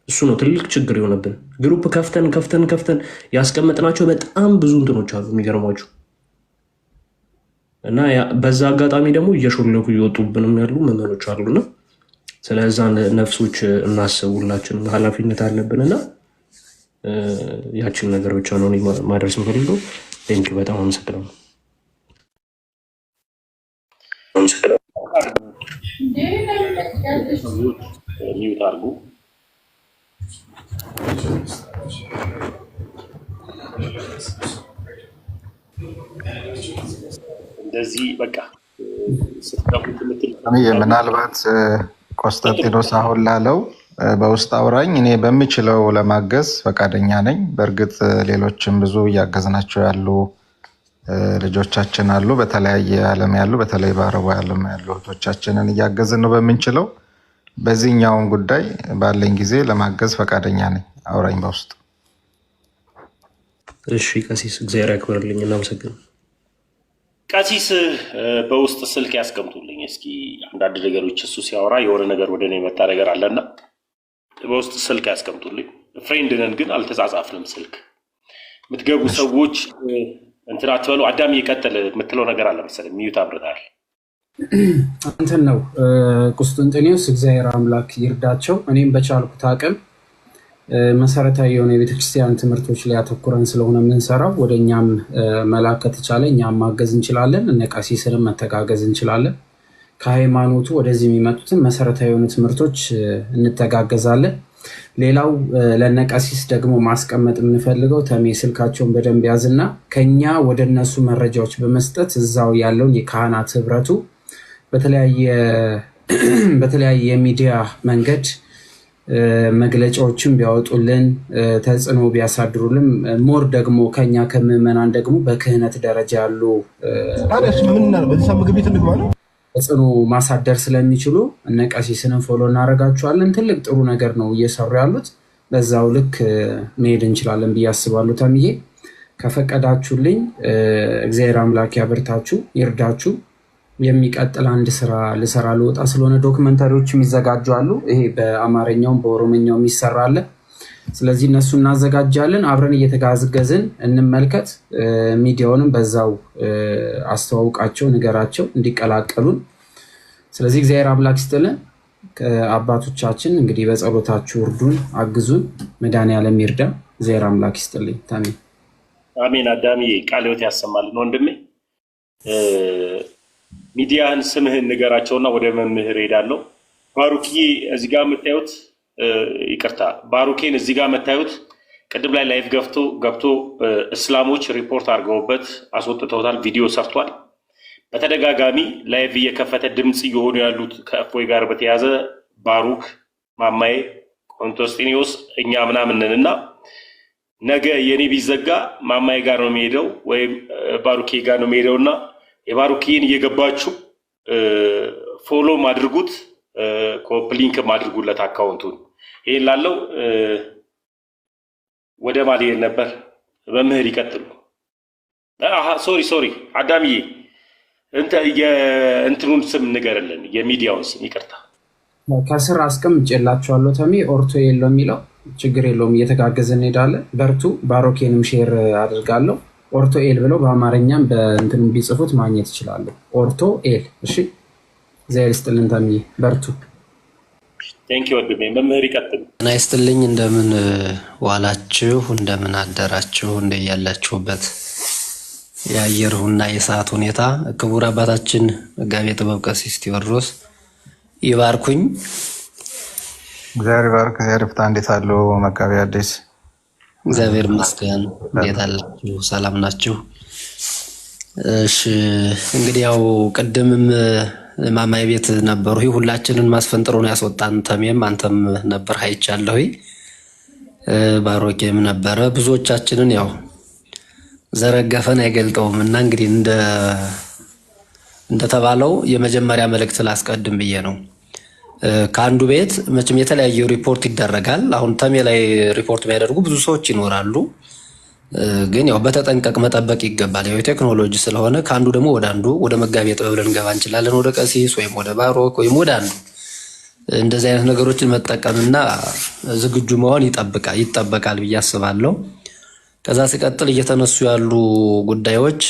እሱ ነው ትልቅ ችግር የሆነብን። ግሩፕ ከፍተን ያስቀመጥናቸው በጣም ብዙ እንትኖች አሉ የሚገርሟቸው እና በዛ አጋጣሚ ደግሞ እየሾለኩ እየወጡብንም ያሉ መመኖች አሉና ስለዛ ነፍሶች እናስቡላችን ኃላፊነት አለብንና ያችን ነገር ብቻ ነው ማድረስ የምፈልገው። ቴንኪው በጣም አመሰግናለሁ። ሚዩት አድርጉ። እንደዚህ በቃ ምናልባት ቆስጠንጢኖስ አሁን ላለው በውስጥ አውራኝ እኔ በምችለው ለማገዝ ፈቃደኛ ነኝ። በእርግጥ ሌሎችም ብዙ እያገዝናቸው ያሉ ልጆቻችን አሉ፣ በተለያየ ዓለም ያሉ፣ በተለይ በአረቡ ዓለም ያሉ እህቶቻችንን እያገዝን ነው በምንችለው። በዚህኛውን ጉዳይ ባለኝ ጊዜ ለማገዝ ፈቃደኛ ነኝ። አውራኝ በውስጥ። እሺ ቀሲስ እግዚአብሔር ያክብርልኝ። እናመሰግናለን። ቀሲስ በውስጥ ስልክ ያስቀምጡልኝ እስኪ አንዳንድ ነገሮች። እሱ ሲያወራ የሆነ ነገር ወደ እኔ የመጣ ነገር አለና በውስጥ ስልክ ያስቀምጡልኝ። ፍሬንድ ነን ግን አልተጻጻፍንም። ስልክ የምትገቡ ሰዎች እንትን አትበሉ። አዳም እየቀጠለ የምትለው ነገር አለ መሰለኝ። ሚዩት አብርታል። እንትን ነው ቁስጥንጥኔዎስ እግዚአብሔር አምላክ ይርዳቸው። እኔም በቻልኩት አቅም መሰረታዊ የሆነ የቤተክርስቲያን ትምህርቶች ላይ አተኩረን ስለሆነ የምንሰራው ወደ እኛም መላክ ከተቻለ እኛም ማገዝ እንችላለን። እነ ቀሲስንም መተጋገዝ እንችላለን። ከሃይማኖቱ ወደዚህ የሚመጡትን መሰረታዊ የሆኑ ትምህርቶች እንተጋገዛለን። ሌላው ለነ ቀሲስ ደግሞ ማስቀመጥ የምንፈልገው ተሜ ስልካቸውን በደንብ ያዝና ከኛ ወደ እነሱ መረጃዎች በመስጠት እዛው ያለውን የካህናት ህብረቱ በተለያየ የሚዲያ መንገድ መግለጫዎችን ቢያወጡልን ተጽዕኖ ቢያሳድሩልን ሞር ደግሞ ከኛ ከምዕመናን ደግሞ በክህነት ደረጃ ያሉ ተጽዕኖ ማሳደር ስለሚችሉ እነ ቀሲስንም ፎሎ እናደርጋቸዋለን። ትልቅ ጥሩ ነገር ነው እየሰሩ ያሉት። በዛው ልክ መሄድ እንችላለን ብዬ አስባለሁ። ተምዬ ከፈቀዳችሁልኝ እግዚአብሔር አምላክ ያበርታችሁ ይርዳችሁ። የሚቀጥል አንድ ስራ ልሰራ ልወጣ ስለሆነ ዶክመንታሪዎች የሚዘጋጁ አሉ። ይሄ በአማርኛውም በኦሮምኛውም ይሰራል። ስለዚህ እነሱ እናዘጋጃለን። አብረን እየተጋገዝን እንመልከት። ሚዲያውንም በዛው አስተዋውቃቸው፣ ንገራቸው እንዲቀላቀሉን። ስለዚህ እግዚአብሔር አምላክ ይስጥልን። አባቶቻችን እንግዲህ በጸሎታችሁ እርዱን፣ አግዙን። መድኃኔዓለም ይርዳ። እግዚአብሔር አምላክ ይስጥልኝ። ታሜን አሜን። አዳሚ ቃለ ሕይወት ያሰማልን ወንድሜ። ሚዲያህን ስምህን ንገራቸውና ወደ መምህር ሄዳለሁ። ባሩክዬ እዚህ ጋር የምታዩት ይቅርታ፣ ባሩኬን እዚህ ጋር የምታዩት ቅድም ላይ ላይፍ ገብቶ እስላሞች ሪፖርት አድርገውበት አስወጥተውታል። ቪዲዮ ሰርቷል። በተደጋጋሚ ላይቭ እየከፈተ ድምፅ እየሆኑ ያሉት ከእፎይ ጋር በተያዘ ባሩክ፣ ማማዬ፣ ቆንቶስጢኒዮስ እኛ ምናምንን እና ነገ የኔ ቢዘጋ ማማዬ ጋር ነው የሚሄደው ወይም ባሩኬ ጋር ነው የሚሄደው እና የባሩኬን እየገባችሁ ፎሎም አድርጉት፣ ኮፕሊንክም አድርጉለት አካውንቱን። ይሄን ላለው ወደ ማልየል ነበር። መምህር ይቀጥሉ። ሶሪ አዳምዬ የእንትኑን ስም ንገርልን፣ የሚዲያውን ስም ይቅርታ። ከስር አስቀምጬላችኋለሁ። ተሜ ኦርቶ የለው የሚለው ችግር የለውም፣ እየተጋገዘ እንሄዳለን። በርቱ። ባሮኬንም ሼር አድርጋለሁ። ኦርቶ ኤል ብለው በአማርኛም በእንትኑ ቢጽፉት ማግኘት ይችላሉ። ኦርቶ ኤል። እሺ፣ እግዚአብሔር ይስጥልን ተሜ፣ በርቱ። ቴንኪ ወንድሜ። መምህር ይቀጥሉ። ጤና ይስጥልኝ። እንደምን ዋላችሁ? እንደምን አደራችሁ? እንደያላችሁበት የአየሩና የሰዓት ሁኔታ ክቡር አባታችን መጋቤ ጥበብ ቀሲስ ቴዎድሮስ ይባርኩኝ። እግዚአብሔር ይባርክ። እግዚአብሔር ይፍታ። እንዴት አሉ መጋቤ አዲስ? እግዚአብሔር ይመስገን። እንዴት አላችሁ? ሰላም ናችሁ? እሺ፣ እንግዲህ ያው ቅድምም ማማዬ ቤት ነበሩ። ሁላችንን ማስፈንጥሮ ነው ያስወጣን። ተሜም አንተም ነበር አይቻለሁ። ባሮኬም ነበረ። ብዙዎቻችንን ያው ዘረገፈን አይገልጠውም እና እንግዲህ እንደተባለው የመጀመሪያ መልእክት ላስቀድም ብዬ ነው። ከአንዱ ቤት መቼም የተለያየ ሪፖርት ይደረጋል። አሁን ተሜ ላይ ሪፖርት የሚያደርጉ ብዙ ሰዎች ይኖራሉ፣ ግን ያው በተጠንቀቅ መጠበቅ ይገባል። ያው ቴክኖሎጂ ስለሆነ ከአንዱ ደግሞ ወደ አንዱ ወደ መጋቤ ጥበብ ልንገባ እንችላለን፣ ወደ ቀሲስ ወይም ወደ ባሮክ ወይም ወደ አንዱ። እንደዚህ አይነት ነገሮችን መጠቀምና ዝግጁ መሆን ይጠበቃል ብዬ አስባለሁ። ከዛ ሲቀጥል እየተነሱ ያሉ ጉዳዮች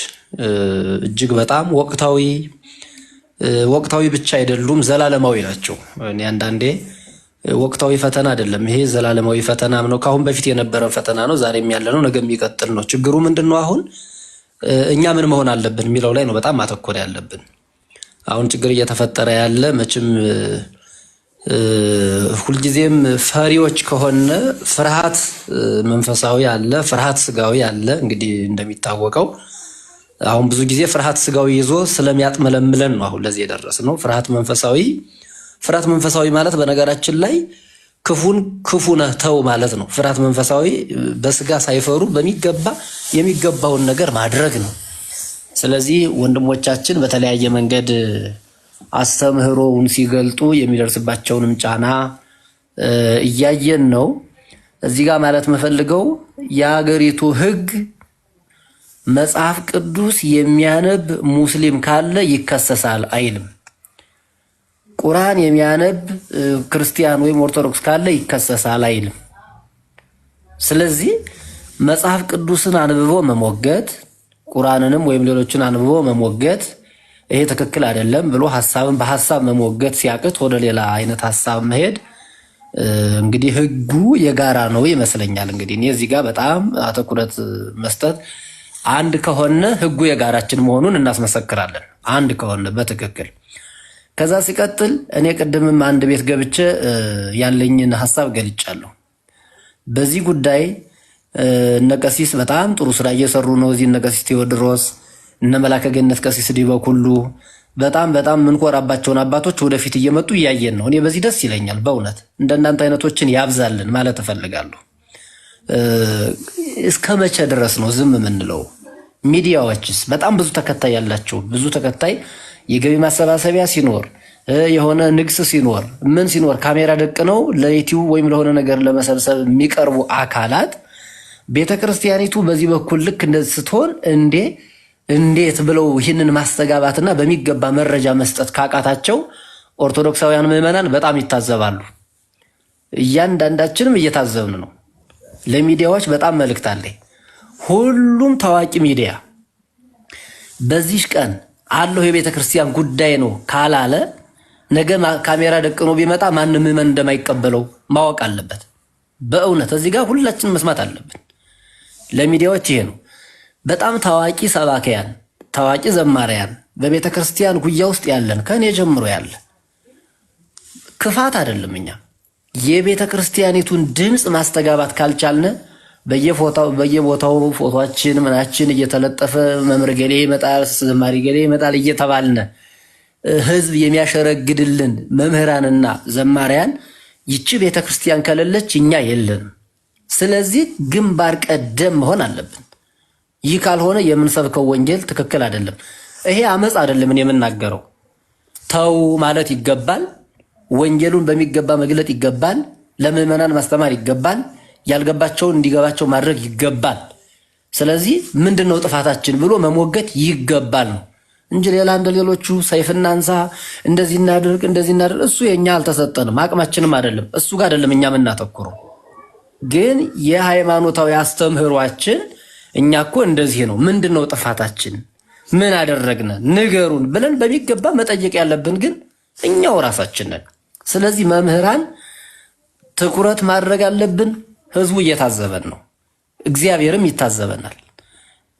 እጅግ በጣም ወቅታዊ ብቻ አይደሉም፣ ዘላለማዊ ናቸው። እኔ አንዳንዴ ወቅታዊ ፈተና አይደለም ይሄ ዘላለማዊ ፈተናም ነው። ካሁን በፊት የነበረ ፈተና ነው፣ ዛሬም ያለ ነው፣ ነገ የሚቀጥል ነው። ችግሩ ምንድነው? አሁን እኛ ምን መሆን አለብን የሚለው ላይ ነው በጣም ማተኮር ያለብን። አሁን ችግር እየተፈጠረ ያለ መቼም ሁልጊዜም ፈሪዎች ከሆነ ፍርሃት መንፈሳዊ አለ፣ ፍርሃት ስጋዊ አለ። እንግዲህ እንደሚታወቀው አሁን ብዙ ጊዜ ፍርሃት ስጋዊ ይዞ ስለሚያጥመለምለን ነው አሁን ለዚህ የደረስነው። ፍርሃት መንፈሳዊ ማለት በነገራችን ላይ ክፉን ክፉ ነህ ተው ማለት ነው። ፍርሃት መንፈሳዊ በስጋ ሳይፈሩ በሚገባ የሚገባውን ነገር ማድረግ ነው። ስለዚህ ወንድሞቻችን በተለያየ መንገድ አስተምህሮውን ሲገልጡ የሚደርስባቸውንም ጫና እያየን ነው። እዚህ ጋር ማለት መፈልገው የሀገሪቱ ሕግ መጽሐፍ ቅዱስ የሚያነብ ሙስሊም ካለ ይከሰሳል አይልም። ቁርአን የሚያነብ ክርስቲያን ወይም ኦርቶዶክስ ካለ ይከሰሳል አይልም። ስለዚህ መጽሐፍ ቅዱስን አንብቦ መሞገት፣ ቁርአንንም ወይም ሌሎችን አንብቦ መሞገት ይሄ ትክክል አይደለም ብሎ ሐሳብን በሐሳብ መሞገት ሲያቅት ወደ ሌላ አይነት ሐሳብ መሄድ እንግዲህ ሕጉ የጋራ ነው ይመስለኛል። እንግዲህ እኔ እዚህ ጋር በጣም አተኩረት መስጠት አንድ ከሆነ ሕጉ የጋራችን መሆኑን እናስመሰክራለን። አንድ ከሆነ በትክክል ከዛ ሲቀጥል እኔ ቅድምም አንድ ቤት ገብቼ ያለኝን ሐሳብ ገልጫለሁ። በዚህ ጉዳይ እነ ቀሲስ በጣም ጥሩ ስራ እየሰሩ ነው። እዚህ እነ ቀሲስ ቴዎድሮስ እነ መላከ ገነት ቀሲስ ዲበኩሉ በጣም ምንኮራባቸውን አባቶች ወደፊት እየመጡ እያየን ነው። እኔ በዚህ ደስ ይለኛል። በእውነት እንደናንተ አይነቶችን ያብዛልን ማለት እፈልጋለሁ። እስከ መቼ ድረስ ነው ዝም የምንለው? ሚዲያዎችስ በጣም ብዙ ተከታይ ያላቸው ብዙ ተከታይ የገቢ ማሰባሰቢያ ሲኖር የሆነ ንግስ ሲኖር ምን ሲኖር ካሜራ ደቅነው ለዩቲዩብ ወይም ለሆነ ነገር ለመሰብሰብ የሚቀርቡ አካላት ቤተክርስቲያኒቱ በዚህ በኩል ልክ እንደዚህ ስትሆን እንዴት ብለው ይህንን ማስተጋባትና በሚገባ መረጃ መስጠት ካቃታቸው ኦርቶዶክሳውያን ምዕመናን በጣም ይታዘባሉ። እያንዳንዳችንም እየታዘብን ነው። ለሚዲያዎች በጣም መልእክት አለኝ። ሁሉም ታዋቂ ሚዲያ በዚህ ቀን አለው የቤተክርስቲያን ጉዳይ ነው ካላለ ነገ ካሜራ ደቅኖ ቢመጣ ማንም ምዕመን እንደማይቀበለው ማወቅ አለበት። በእውነት እዚህ ጋር ሁላችንም መስማት አለብን። ለሚዲያዎች ይሄ ነው። በጣም ታዋቂ ሰባኪያን፣ ታዋቂ ዘማሪያን በቤተክርስቲያን ጉያ ውስጥ ያለን ከኔ ጀምሮ ያለ ክፋት አይደለም። እኛ የቤተክርስቲያኒቱን ድምጽ ማስተጋባት ካልቻልነ በየቦታው ፎቶአችን ምናችን እየተለጠፈ መምህር ገሌ ይመጣል፣ ዘማሪ ገሌ ይመጣል እየተባልነ ህዝብ የሚያሸረግድልን መምህራንና ዘማሪያን ይቺ ቤተክርስቲያን ከሌለች እኛ የለንም። ስለዚህ ግንባር ቀደም መሆን አለብን። ይህ ካልሆነ የምንሰብከው ወንጌል ትክክል አይደለም። ይሄ አመጽ አይደለም የምናገረው። ተው ማለት ይገባል። ወንጌሉን በሚገባ መግለጥ ይገባል። ለምዕመናን ማስተማር ይገባል። ያልገባቸውን እንዲገባቸው ማድረግ ይገባል። ስለዚህ ምንድነው ጥፋታችን ብሎ መሞገት ይገባል ነው እንጂ ሌላ እንደሌሎቹ ሰይፍና አንሳ እንደዚህ እናድርግ እሱ የኛ አልተሰጠንም፣ አቅማችንም አይደለም። እሱ ጋር አይደለም እኛ የምናተኩረው። ግን የሃይማኖታዊ አስተምህሯችን እኛ እኮ እንደዚህ ነው፣ ምንድነው ጥፋታችን፣ ምን አደረግነ ንገሩን ብለን በሚገባ መጠየቅ ያለብን ግን እኛው ራሳችን ነን። ስለዚህ መምህራን ትኩረት ማድረግ አለብን። ህዝቡ እየታዘበን ነው፣ እግዚአብሔርም ይታዘበናል።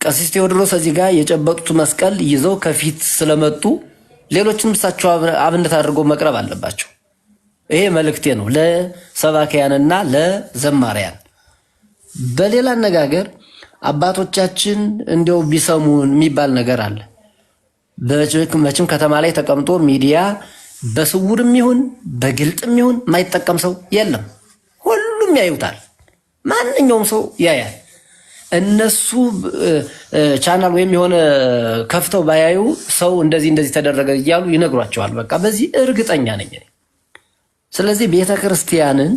ቀሲስ ቴዎድሮስ እዚህ ጋር የጨበጡት መስቀል ይዘው ከፊት ስለመጡ ሌሎችም እሳቸው አብነት አድርገው መቅረብ አለባቸው። ይሄ መልእክቴ ነው ለሰባኪያንና ለዘማሪያን። በሌላ አነጋገር አባቶቻችን እንደው ቢሰሙን የሚባል ነገር አለ። መቼም ከተማ ላይ ተቀምጦ ሚዲያ በስውርም ይሁን በግልጥም ይሁን የማይጠቀም ሰው የለም። ሁሉም ያዩታል፣ ማንኛውም ሰው ያያል። እነሱ ቻናል ወይም የሆነ ከፍተው ባያዩ ሰው እንደዚህ ተደረገ እያሉ ይነግሯቸዋል። በቃ በዚህ እርግጠኛ ነኝ። ስለዚህ ቤተክርስቲያንን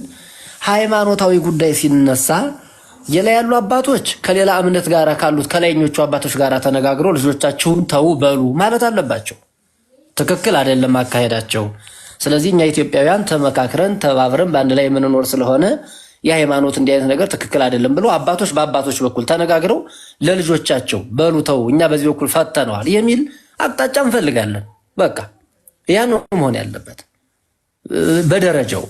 ሃይማኖታዊ ጉዳይ ሲነሳ የላይ ያሉ አባቶች ከሌላ እምነት ጋር ካሉት ከላይኞቹ አባቶች ጋር ተነጋግረው ልጆቻችሁን ተው በሉ ማለት አለባቸው። ትክክል አይደለም አካሄዳቸው። ስለዚህ እኛ ኢትዮጵያውያን ተመካክረን ተባብረን በአንድ ላይ የምንኖር ስለሆነ የሃይማኖት እንዲህ አይነት ነገር ትክክል አይደለም ብሎ አባቶች በአባቶች በኩል ተነጋግረው ለልጆቻቸው በሉ ተው እኛ በዚህ በኩል ፈተነዋል የሚል አቅጣጫ እንፈልጋለን። በቃ ያ ነው መሆን ያለበት በደረጃው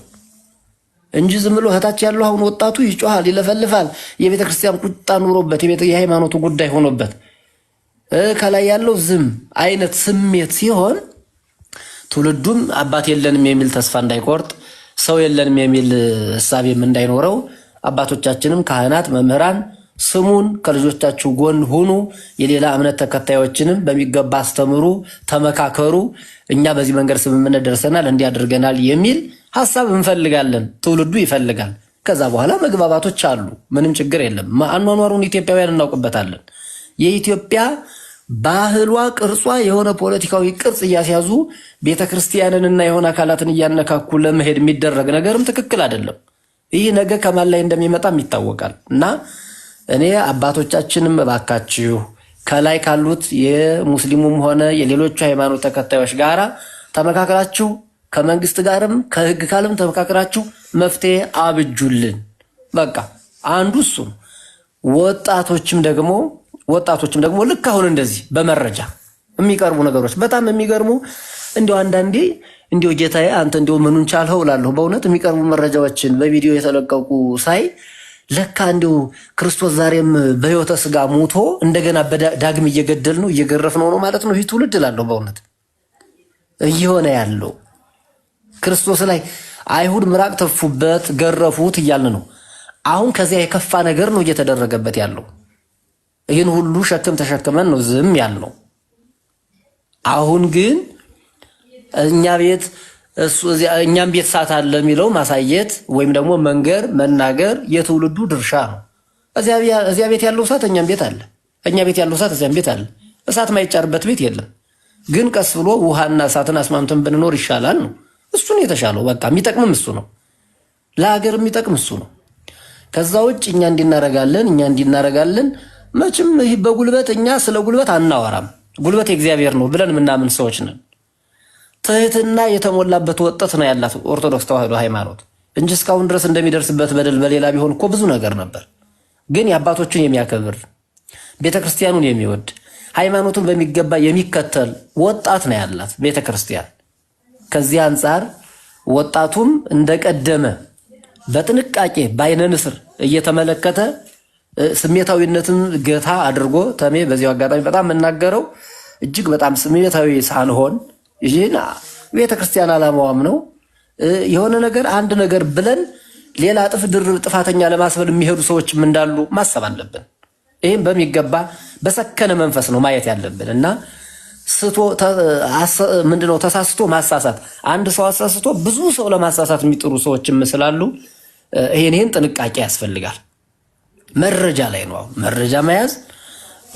እንጂ ዝም ብሎ እህታች ያለው አሁን ወጣቱ ይጮሃል፣ ይለፈልፋል፣ የቤተክርስቲያን ቁጣ ኑሮበት የሃይማኖቱ ጉዳይ ሆኖበት ከላይ ያለው ዝም አይነት ስሜት ሲሆን ትውልዱም አባት የለንም የሚል ተስፋ እንዳይቆርጥ ሰው የለንም የሚል እሳቤም እንዳይኖረው አባቶቻችንም ካህናት፣ መምህራን ስሙን ከልጆቻችሁ ጎን ሁኑ፣ የሌላ እምነት ተከታዮችንም በሚገባ አስተምሩ፣ ተመካከሩ፣ እኛ በዚህ መንገድ ስምምነት ደርሰናል እንዲያደርገናል የሚል ሐሳብ እንፈልጋለን። ትውልዱ ይፈልጋል። ከዛ በኋላ መግባባቶች አሉ፣ ምንም ችግር የለም። አኗኗሩን ኢትዮጵያውያን እናውቅበታለን። የኢትዮጵያ ባህሏ ቅርጿ የሆነ ፖለቲካዊ ቅርጽ እያስያዙ ቤተክርስቲያንንና የሆነ አካላትን እያነካኩ ለመሄድ የሚደረግ ነገርም ትክክል አይደለም። ይህ ነገ ከማን ላይ እንደሚመጣም ይታወቃል። እና እኔ አባቶቻችንም እባካችሁ ከላይ ካሉት የሙስሊሙም ሆነ የሌሎቹ ሃይማኖት ተከታዮች ጋራ ተመካከራችሁ ከመንግስት ጋርም ከህግ ካልም ተመካከራችሁ መፍትሄ አብጁልን። በቃ አንዱ እሱ። ወጣቶችም ደግሞ ልክ አሁን እንደዚህ በመረጃ የሚቀርቡ ነገሮች በጣም የሚገርሙ እንዲያው አንዳንዴ እንዲያው ጌታዬ አንተ እንዲያው ምኑን ቻልኸው እላለሁ። በእውነት የሚቀርቡ መረጃዎችን በቪዲዮ የተለቀቁ ሳይ ለካ እንዲያው ክርስቶስ ዛሬም በህይወተ ስጋ ሞቶ እንደገና ዳግም እየገደል ነው እየገረፍ ነው ማለት ነው። ይህ ትውልድ እላለሁ በእውነት እየሆነ ያለው ክርስቶስ ላይ አይሁድ ምራቅ ተፉበት ገረፉት እያልን ነው። አሁን ከዚያ የከፋ ነገር ነው እየተደረገበት ያለው። ይህን ሁሉ ሸክም ተሸክመን ነው ዝም ያልነው። አሁን ግን እኛም ቤት እሳት አለ የሚለው ማሳየት ወይም ደግሞ መንገር መናገር የትውልዱ ድርሻ ነው። እዚያ ቤት ያለው እሳት እኛም ቤት አለ። እኛ ቤት ያለው እሳት እዚያም ቤት አለ። እሳት ማይጫርበት ቤት የለም። ግን ቀስ ብሎ ውሃና እሳትን አስማምተን ብንኖር ይሻላል ነው። እሱ ነው የተሻለው። በቃ የሚጠቅምም እሱ ነው። ለሀገር የሚጠቅም እሱ ነው። ከዛ ውጭ እኛ እንዲናረጋለን መቼም ይህ በጉልበት እኛ ስለ ጉልበት አናወራም። ጉልበት የእግዚአብሔር ነው ብለን ምናምን ሰዎች ነን። ትህትና የተሞላበት ወጣት ነው ያላት ኦርቶዶክስ ተዋህዶ ሃይማኖት እንጂ እስካሁን ድረስ እንደሚደርስበት በደል በሌላ ቢሆን እኮ ብዙ ነገር ነበር። ግን የአባቶቹን የሚያከብር ቤተክርስቲያኑን የሚወድ ሃይማኖቱን በሚገባ የሚከተል ወጣት ነው ያላት ቤተክርስቲያን። ከዚህ አንጻር ወጣቱም እንደቀደመ በጥንቃቄ በአይነ ንስር እየተመለከተ ስሜታዊነትን ገታ አድርጎ ተሜ በዚሁ አጋጣሚ በጣም የምናገረው እጅግ በጣም ስሜታዊ ሳንሆን ይህን ቤተክርስቲያን ዓላማዋም ነው የሆነ ነገር አንድ ነገር ብለን ሌላ ጥፍ ድርብ ጥፋተኛ ለማስበል የሚሄዱ ሰዎችም እንዳሉ ማሰብ አለብን። ይህም በሚገባ በሰከነ መንፈስ ነው ማየት ያለብን እና ምንድነው ተሳስቶ ማሳሳት፣ አንድ ሰው አሳስቶ ብዙ ሰው ለማሳሳት የሚጥሩ ሰዎችም ስላሉ ይሄን ጥንቃቄ ያስፈልጋል። መረጃ ላይ ነው መረጃ መያዝ፣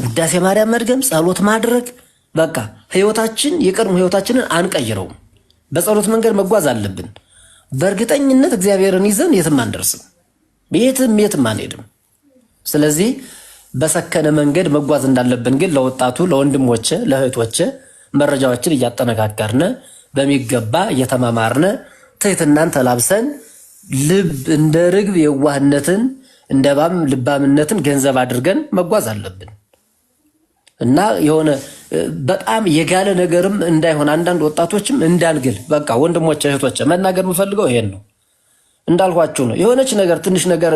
ውዳሴ ማርያም መድገም፣ ጸሎት ማድረግ። በቃ ህይወታችን የቀድሞ ህይወታችንን አንቀይረውም። በጸሎት መንገድ መጓዝ አለብን። በእርግጠኝነት እግዚአብሔርን ይዘን የትም አንደርስም፣ የትም አንሄድም። ስለዚህ በሰከነ መንገድ መጓዝ እንዳለብን ግን ለወጣቱ ለወንድሞቼ ለእህቶቼ መረጃዎችን እያጠነካከርነ በሚገባ እየተማማርነ ትህትናን ተላብሰን ልብ እንደ ርግብ የዋህነትን እንደ ባም ልባምነትን ገንዘብ አድርገን መጓዝ አለብን እና የሆነ በጣም የጋለ ነገርም እንዳይሆን አንዳንድ ወጣቶችም እንዳንግል። በቃ ወንድሞቼ እህቶቼ መናገር የምፈልገው ይሄን ነው። እንዳልኳችሁ ነው። የሆነች ነገር ትንሽ ነገር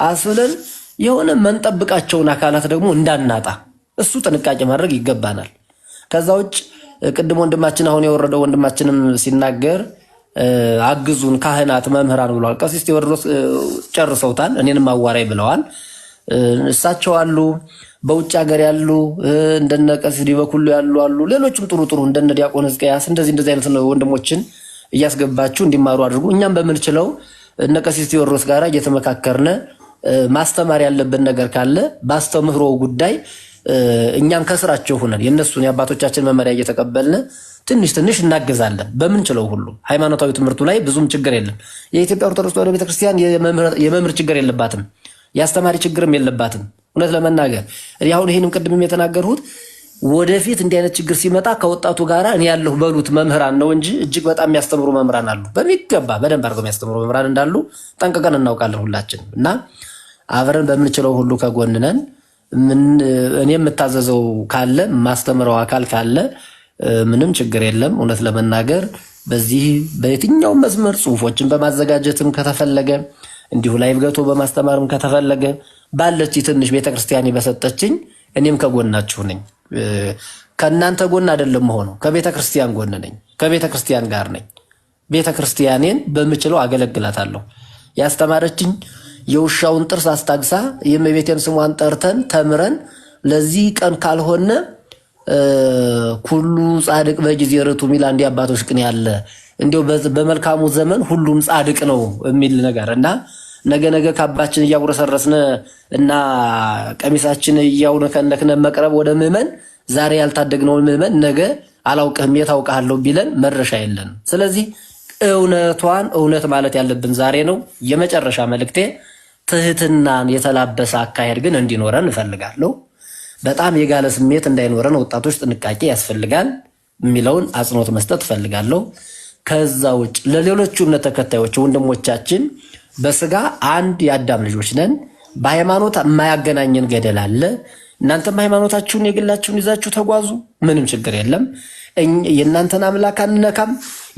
አስብለን የሆነ መንጠብቃቸውን አካላት ደግሞ እንዳናጣ እሱ ጥንቃቄ ማድረግ ይገባናል። ከዛ ውጭ ቅድም ወንድማችን አሁን የወረደው ወንድማችንም ሲናገር አግዙን ካህናት መምህራን ብለዋል። ቀሲስ ቴዎድሮስ ጨርሰውታል። እኔንም አዋራይ ብለዋል። እሳቸው አሉ፣ በውጭ ሀገር ያሉ እንደነ ቀሲስ ዲበኩሉ ያሉ ሌሎችም ጥሩ እንደነ ዲያቆን ሕዝቅያስ እንደዚህ አይነት ወንድሞችን እያስገባችሁ እንዲማሩ አድርጉ። እኛም በምንችለው እነ ቀሲስ ቴዎድሮስ ጋር እየተመካከርነ ማስተማር ያለብን ነገር ካለ ባስተምህሮ ጉዳይ እኛም ከስራቸው ሆነን የነሱን የአባቶቻችን መመሪያ እየተቀበልን ትንሽ እናገዛለን በምንችለው ሁሉ። ሃይማኖታዊ ትምህርቱ ላይ ብዙም ችግር የለም። የኢትዮጵያ ኦርቶዶክስ ተዋሕዶ ቤተክርስቲያን የመምህር ችግር የለባትም፣ የአስተማሪ ችግርም የለባትም። እውነት ለመናገር አሁን ይሄንም ቅድምም የተናገርሁት ወደፊት እንዲህ አይነት ችግር ሲመጣ ከወጣቱ ጋር እኔ ያለሁ በሉት መምህራን ነው እንጂ እጅግ በጣም የሚያስተምሩ መምህራን አሉ። በሚገባ በደንብ አድርገው የሚያስተምሩ መምህራን እንዳሉ ጠንቅቀን እናውቃለን ሁላችን እና አብረን በምንችለው ሁሉ ከጎንነን እኔ የምታዘዘው ካለ ማስተምረው አካል ካለ ምንም ችግር የለም። እውነት ለመናገር በዚህ በየትኛው መስመር ጽሁፎችን በማዘጋጀትም ከተፈለገ እንዲሁ ላይቭ ገብቶ በማስተማርም ከተፈለገ ባለች ትንሽ ቤተክርስቲያን በሰጠችኝ እኔም ከጎናችሁ ነኝ። ከእናንተ ጎን አይደለም ሆነው ከቤተክርስቲያን ጎን ነኝ፣ ከቤተክርስቲያን ጋር ነኝ። ቤተክርስቲያኔን በምችለው አገለግላታለሁ። ያስተማረችኝ የውሻውን ጥርስ አስታግሳ የእመቤቴን ስሟን ጠርተን ተምረን ለዚህ ቀን ካልሆነ ኩሉ ጻድቅ በጊዜ ርቱ ሚል አንድ አባቶች ቅኔ ያለ እንዲያው በመልካሙ ዘመን ሁሉም ጻድቅ ነው የሚል ነገር እና ነገ ካባችን እያጉረሰረስነ እና ቀሚሳችን እያውነከነክነ መቅረብ ወደ ምዕመን ዛሬ ያልታደግነውን ምዕመን ነገ አላውቅህም የታውቃለሁ ቢለን መድረሻ የለን። ስለዚህ እውነቷን እውነት ማለት ያለብን ዛሬ ነው። የመጨረሻ መልእክቴ ትህትናን የተላበሰ አካሄድ ግን እንዲኖረን እፈልጋለሁ። በጣም የጋለ ስሜት እንዳይኖረን ወጣቶች ጥንቃቄ ያስፈልጋል የሚለውን አጽንኦት መስጠት እፈልጋለሁ። ከዛ ውጭ ለሌሎቹ እምነት ተከታዮች ወንድሞቻችን በስጋ አንድ የአዳም ልጆች ነን። በሃይማኖት የማያገናኘን ገደል አለ። እናንተም ሃይማኖታችሁን የግላችሁን ይዛችሁ ተጓዙ፣ ምንም ችግር የለም። የእናንተን አምላክ አንነካም፣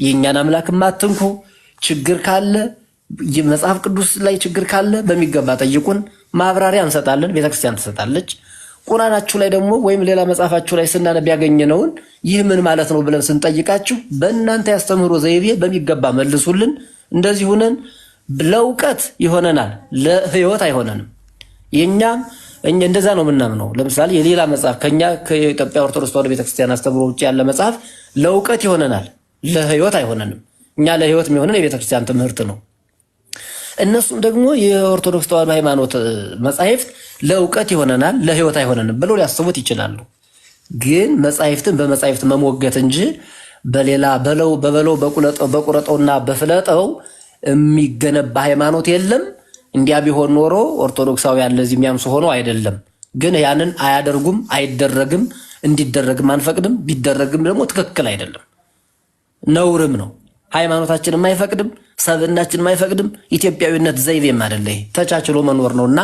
የእኛን አምላክ አትንኩ። ችግር ካለ መጽሐፍ ቅዱስ ላይ ችግር ካለ በሚገባ ጠይቁን፣ ማብራሪያ እንሰጣለን፣ ቤተክርስቲያን ትሰጣለች። ቁርአናችሁ ላይ ደግሞ ወይም ሌላ መጽሐፋችሁ ላይ ስናነብ ያገኘነውን ይህ ምን ማለት ነው ብለን ስንጠይቃችሁ በእናንተ ያስተምህሮ ዘይቤ በሚገባ መልሱልን። እንደዚህ ሆነን ለእውቀት ይሆነናል፣ ለህይወት አይሆነንም። የኛም እንደዛ ነው የምናምነው። ለምሳሌ የሌላ መጽሐፍ ከኛ ከኢትዮጵያ ኦርቶዶክስ ተዋሕዶ ቤተክርስቲያን አስተምህሮ ውጭ ያለ መጽሐፍ ለእውቀት ይሆነናል፣ ለህይወት አይሆነንም። እኛ ለህይወት የሚሆነን የቤተክርስቲያን ትምህርት ነው። እነሱም ደግሞ የኦርቶዶክስ ተዋሕዶ ሃይማኖት መጻሕፍት ለእውቀት ይሆነናል ለህይወት አይሆነንም ብለው ሊያስቡት ይችላሉ። ግን መጻሕፍትን በመጻሕፍት መሞገት እንጂ በሌላ በበለው በቁረጠውና በፍለጠው የሚገነባ ሃይማኖት የለም። እንዲያ ቢሆን ኖሮ ኦርቶዶክሳውያን ለዚህ የሚያምሱ ሆኖ አይደለም። ግን ያንን አያደርጉም፣ አይደረግም፣ እንዲደረግም አንፈቅድም። ቢደረግም ደግሞ ትክክል አይደለም፣ ነውርም ነው። ሃይማኖታችንም አይፈቅድም፣ ሰብዕናችንም አይፈቅድም። ኢትዮጵያዊነት ዘይቤም አይደለ፣ ተቻችሎ መኖር ነውና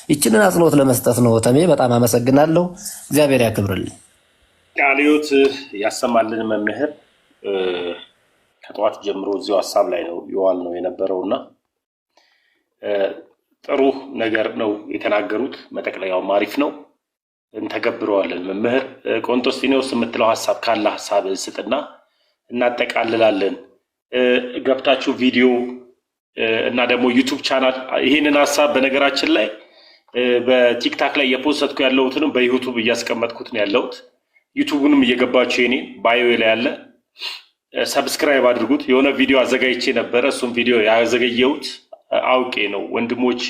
ይችንን አጽንኦት ለመስጠት ነው። ተሜ በጣም አመሰግናለሁ። እግዚአብሔር ያክብርልኝ። ቃልዮት ያሰማልን። መምህር ከጠዋት ጀምሮ እዚሁ ሀሳብ ላይ ነው የዋል ነው የነበረውና ጥሩ ነገር ነው የተናገሩት። መጠቅለያውም አሪፍ ነው፣ እንተገብረዋለን። መምህር ቆንጦስጢኖስ የምትለው ሀሳብ ካለ ሀሳብ ስጥና እናጠቃልላለን። ገብታችሁ ቪዲዮ እና ደግሞ ዩቱብ ቻናል ይህንን ሀሳብ በነገራችን ላይ በቲክታክ ላይ የፖስትኩ ያለሁትንም በዩቱብ እያስቀመጥኩት ነው ያለሁት። ዩቱቡንም እየገባችሁ የኔ ባዮ ላይ ያለ ሰብስክራይብ አድርጉት። የሆነ ቪዲዮ አዘጋጅቼ ነበረ። እሱም ቪዲዮ ያዘገየሁት አውቄ ነው። ወንድሞች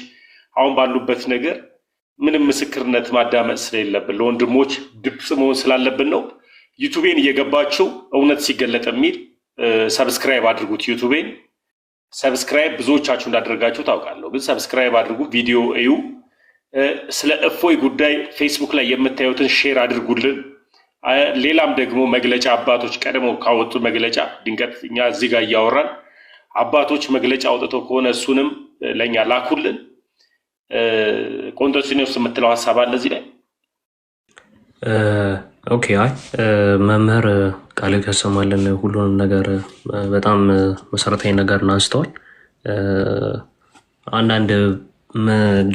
አሁን ባሉበት ነገር ምንም ምስክርነት ማዳመጥ ስለሌለብን ለወንድሞች ድምፅ መሆን ስላለብን ነው። ዩቱቤን እየገባችሁ እውነት ሲገለጥ የሚል ሰብስክራይብ አድርጉት። ዩቱቤን ሰብስክራይብ ብዙዎቻችሁ እንዳደረጋችሁ ታውቃለሁ፣ ግን ሰብስክራይብ አድርጉ፣ ቪዲዮ እዩ። ስለ እፎይ ጉዳይ ፌስቡክ ላይ የምታዩትን ሼር አድርጉልን። ሌላም ደግሞ መግለጫ አባቶች ቀድሞ ካወጡ መግለጫ ድንገት እኛ እዚህ ጋር እያወራን አባቶች መግለጫ አውጥተው ከሆነ እሱንም ለእኛ ላኩልን። ቆንጦስጢኖስ የምትለው ሀሳብ አለ እዚህ ላይ? ኦኬ። አይ መምህር ቃል ያሰማልን። ሁሉንም ነገር በጣም መሰረታዊ ነገር አንስተዋል። አንዳንድ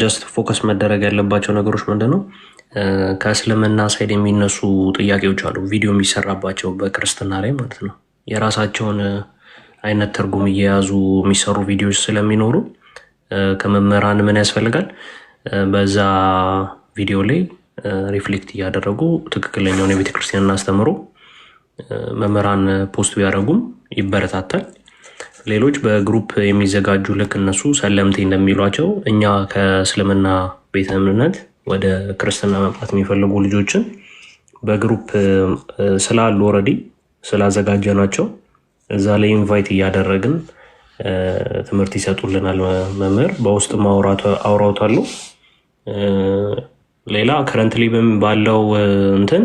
ጀስት ፎከስ መደረግ ያለባቸው ነገሮች ምንድን ነው? ከእስልምና ሳይድ የሚነሱ ጥያቄዎች አሉ፣ ቪዲዮ የሚሰራባቸው በክርስትና ላይ ማለት ነው። የራሳቸውን አይነት ትርጉም እየያዙ የሚሰሩ ቪዲዮዎች ስለሚኖሩ ከመምህራን ምን ያስፈልጋል? በዛ ቪዲዮ ላይ ሪፍሌክት እያደረጉ ትክክለኛውን የቤተክርስቲያንን አስተምሮ መምህራን ፖስት ቢያደርጉም ይበረታታል። ሌሎች በግሩፕ የሚዘጋጁ ልክ እነሱ ሰለምቴ እንደሚሏቸው እኛ ከእስልምና ቤተ እምነት ወደ ክርስትና መምጣት የሚፈልጉ ልጆችን በግሩፕ ስላሉ ኦልሬዲ ስላዘጋጀ ናቸው እዛ ላይ ኢንቫይት እያደረግን ትምህርት ይሰጡልናል። መምህር በውስጥ አውራውታሉ። ሌላ ከረንትሊ ባለው እንትን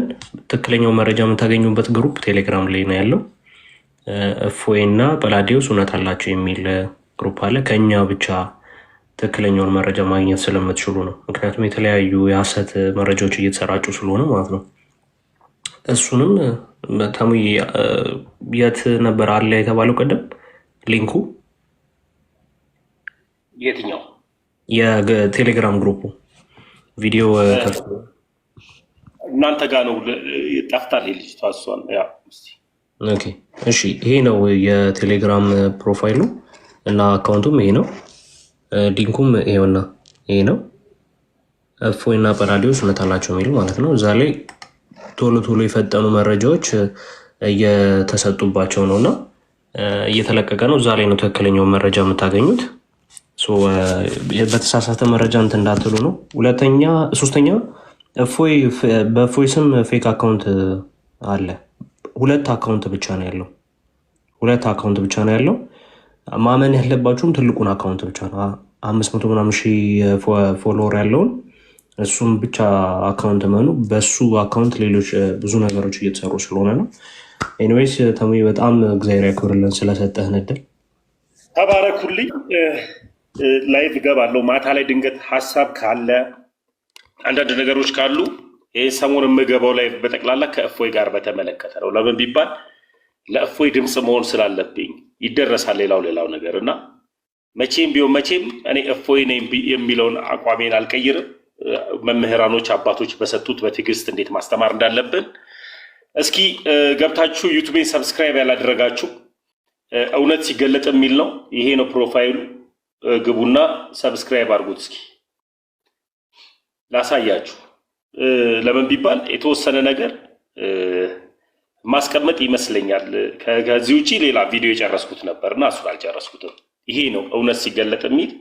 ትክክለኛው መረጃ የምታገኙበት ግሩፕ ቴሌግራም ላይ ነው ያለው። እፎይ እና ጳላዲዮስ እውነት አላቸው የሚል ግሩፕ አለ። ከኛ ብቻ ትክክለኛውን መረጃ ማግኘት ስለምትችሉ ነው። ምክንያቱም የተለያዩ የሐሰት መረጃዎች እየተሰራጩ ስለሆነ ማለት ነው። እሱንም ተሙ የት ነበር አለ የተባለው ቀደም ሊንኩ? የትኛው? የቴሌግራም ግሩፑ ቪዲዮ እናንተ ጋር ነው። ጠፍታል ልጅቷ እሷን። ኦኬ እሺ፣ ይሄ ነው የቴሌግራም ፕሮፋይሉ እና አካውንቱም ይሄ ነው። ሊንኩም ይሄውና ይሄ ነው። እፎይ እና ጳላዲዮስ እውነት አላቸው የሚሉ ማለት ነው። እዛ ላይ ቶሎ ቶሎ የፈጠኑ መረጃዎች እየተሰጡባቸው ነው እና እየተለቀቀ ነው። እዛ ላይ ነው ትክክለኛውን መረጃ የምታገኙት። በተሳሳተ መረጃ እንትን እንዳትሉ ነው። ሶስተኛ በእፎይ ስም ፌክ አካውንት አለ። ሁለት አካውንት ብቻ ነው ያለው። ማመን ያለባችሁም ትልቁን አካውንት ብቻ ነው። 500 ምናምን ሺህ ፎሎወር ያለውን እሱም ብቻ አካውንት መኑ። በሱ አካውንት ሌሎች ብዙ ነገሮች እየተሰሩ ስለሆነ ነው። ኤኒዌይስ ተሙ በጣም እግዚአብሔር ያክብርልን ስለሰጠህን እድል። ተባረኩልኝ። ላይቭ እገባለሁ ማታ ላይ ድንገት ሀሳብ ካለ አንዳንድ ነገሮች ካሉ ይህ ሰሞን የምገባው ላይ በጠቅላላ ከእፎይ ጋር በተመለከተ ነው። ለምን ቢባል ለእፎይ ድምፅ መሆን ስላለብኝ ይደረሳል ሌላው ነገር እና መቼም ቢሆን መቼም እኔ እፎይ ነኝ የሚለውን አቋሜን አልቀይርም። መምህራኖች አባቶች በሰጡት በትዕግስት እንዴት ማስተማር እንዳለብን እስኪ ገብታችሁ ዩቱቤን ሰብስክራይብ ያላደረጋችሁ እውነት ሲገለጥ የሚል ነው። ይሄ ነው ፕሮፋይሉ። ግቡና ሰብስክራይብ አድርጉት። እስኪ ላሳያችሁ። ለምን ቢባል የተወሰነ ነገር ማስቀመጥ ይመስለኛል። ከዚህ ውጪ ሌላ ቪዲዮ የጨረስኩት ነበርና እሱን አልጨረስኩትም። ይሄ ነው እውነት ሲገለጥ የሚል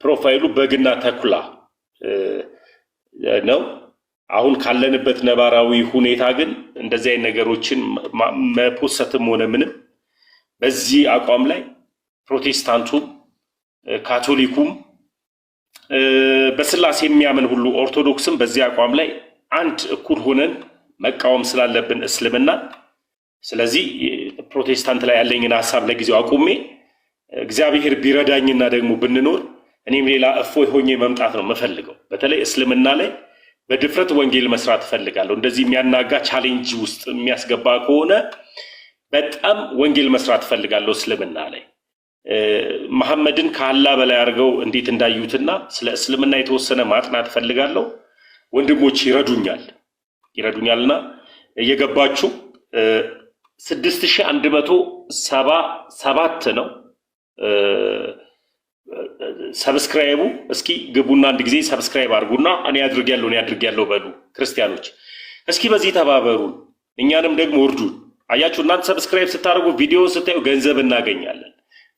ፕሮፋይሉ በግና ተኩላ ነው። አሁን ካለንበት ነባራዊ ሁኔታ ግን እንደዚህ አይነት ነገሮችን መፖሰትም ሆነ ምንም በዚህ አቋም ላይ ፕሮቴስታንቱም ካቶሊኩም በስላሴ የሚያምን ሁሉ ኦርቶዶክስም በዚህ አቋም ላይ አንድ እኩል ሆነን መቃወም ስላለብን እስልምና ስለዚህ ፕሮቴስታንት ላይ ያለኝን ሐሳብ ለጊዜው አቁሜ እግዚአብሔር ቢረዳኝና ደግሞ ብንኖር እኔም ሌላ እፎይ ሆኜ መምጣት ነው መፈልገው። በተለይ እስልምና ላይ በድፍረት ወንጌል መስራት ፈልጋለሁ። እንደዚህ የሚያናጋ ቻሌንጅ ውስጥ የሚያስገባ ከሆነ በጣም ወንጌል መስራት ፈልጋለሁ እስልምና ላይ መሐመድን ከአላህ በላይ አድርገው እንዴት እንዳዩትና ስለ እስልምና የተወሰነ ማጥናት ፈልጋለሁ። ወንድሞች ይረዱኛልና እየገባችሁ 6177 ነው ሰብስክራይቡ። እስኪ ግቡና አንድ ጊዜ ሰብስክራይብ አድርጉና እኔ አድርጌያለሁ በሉ ክርስቲያኖች። እስኪ በዚህ ተባበሩን፣ እኛንም ደግሞ እርዱን። አያችሁ እናንተ ሰብስክራይብ ስታደርጉ ቪዲዮ ስታዩ ገንዘብ እናገኛለን።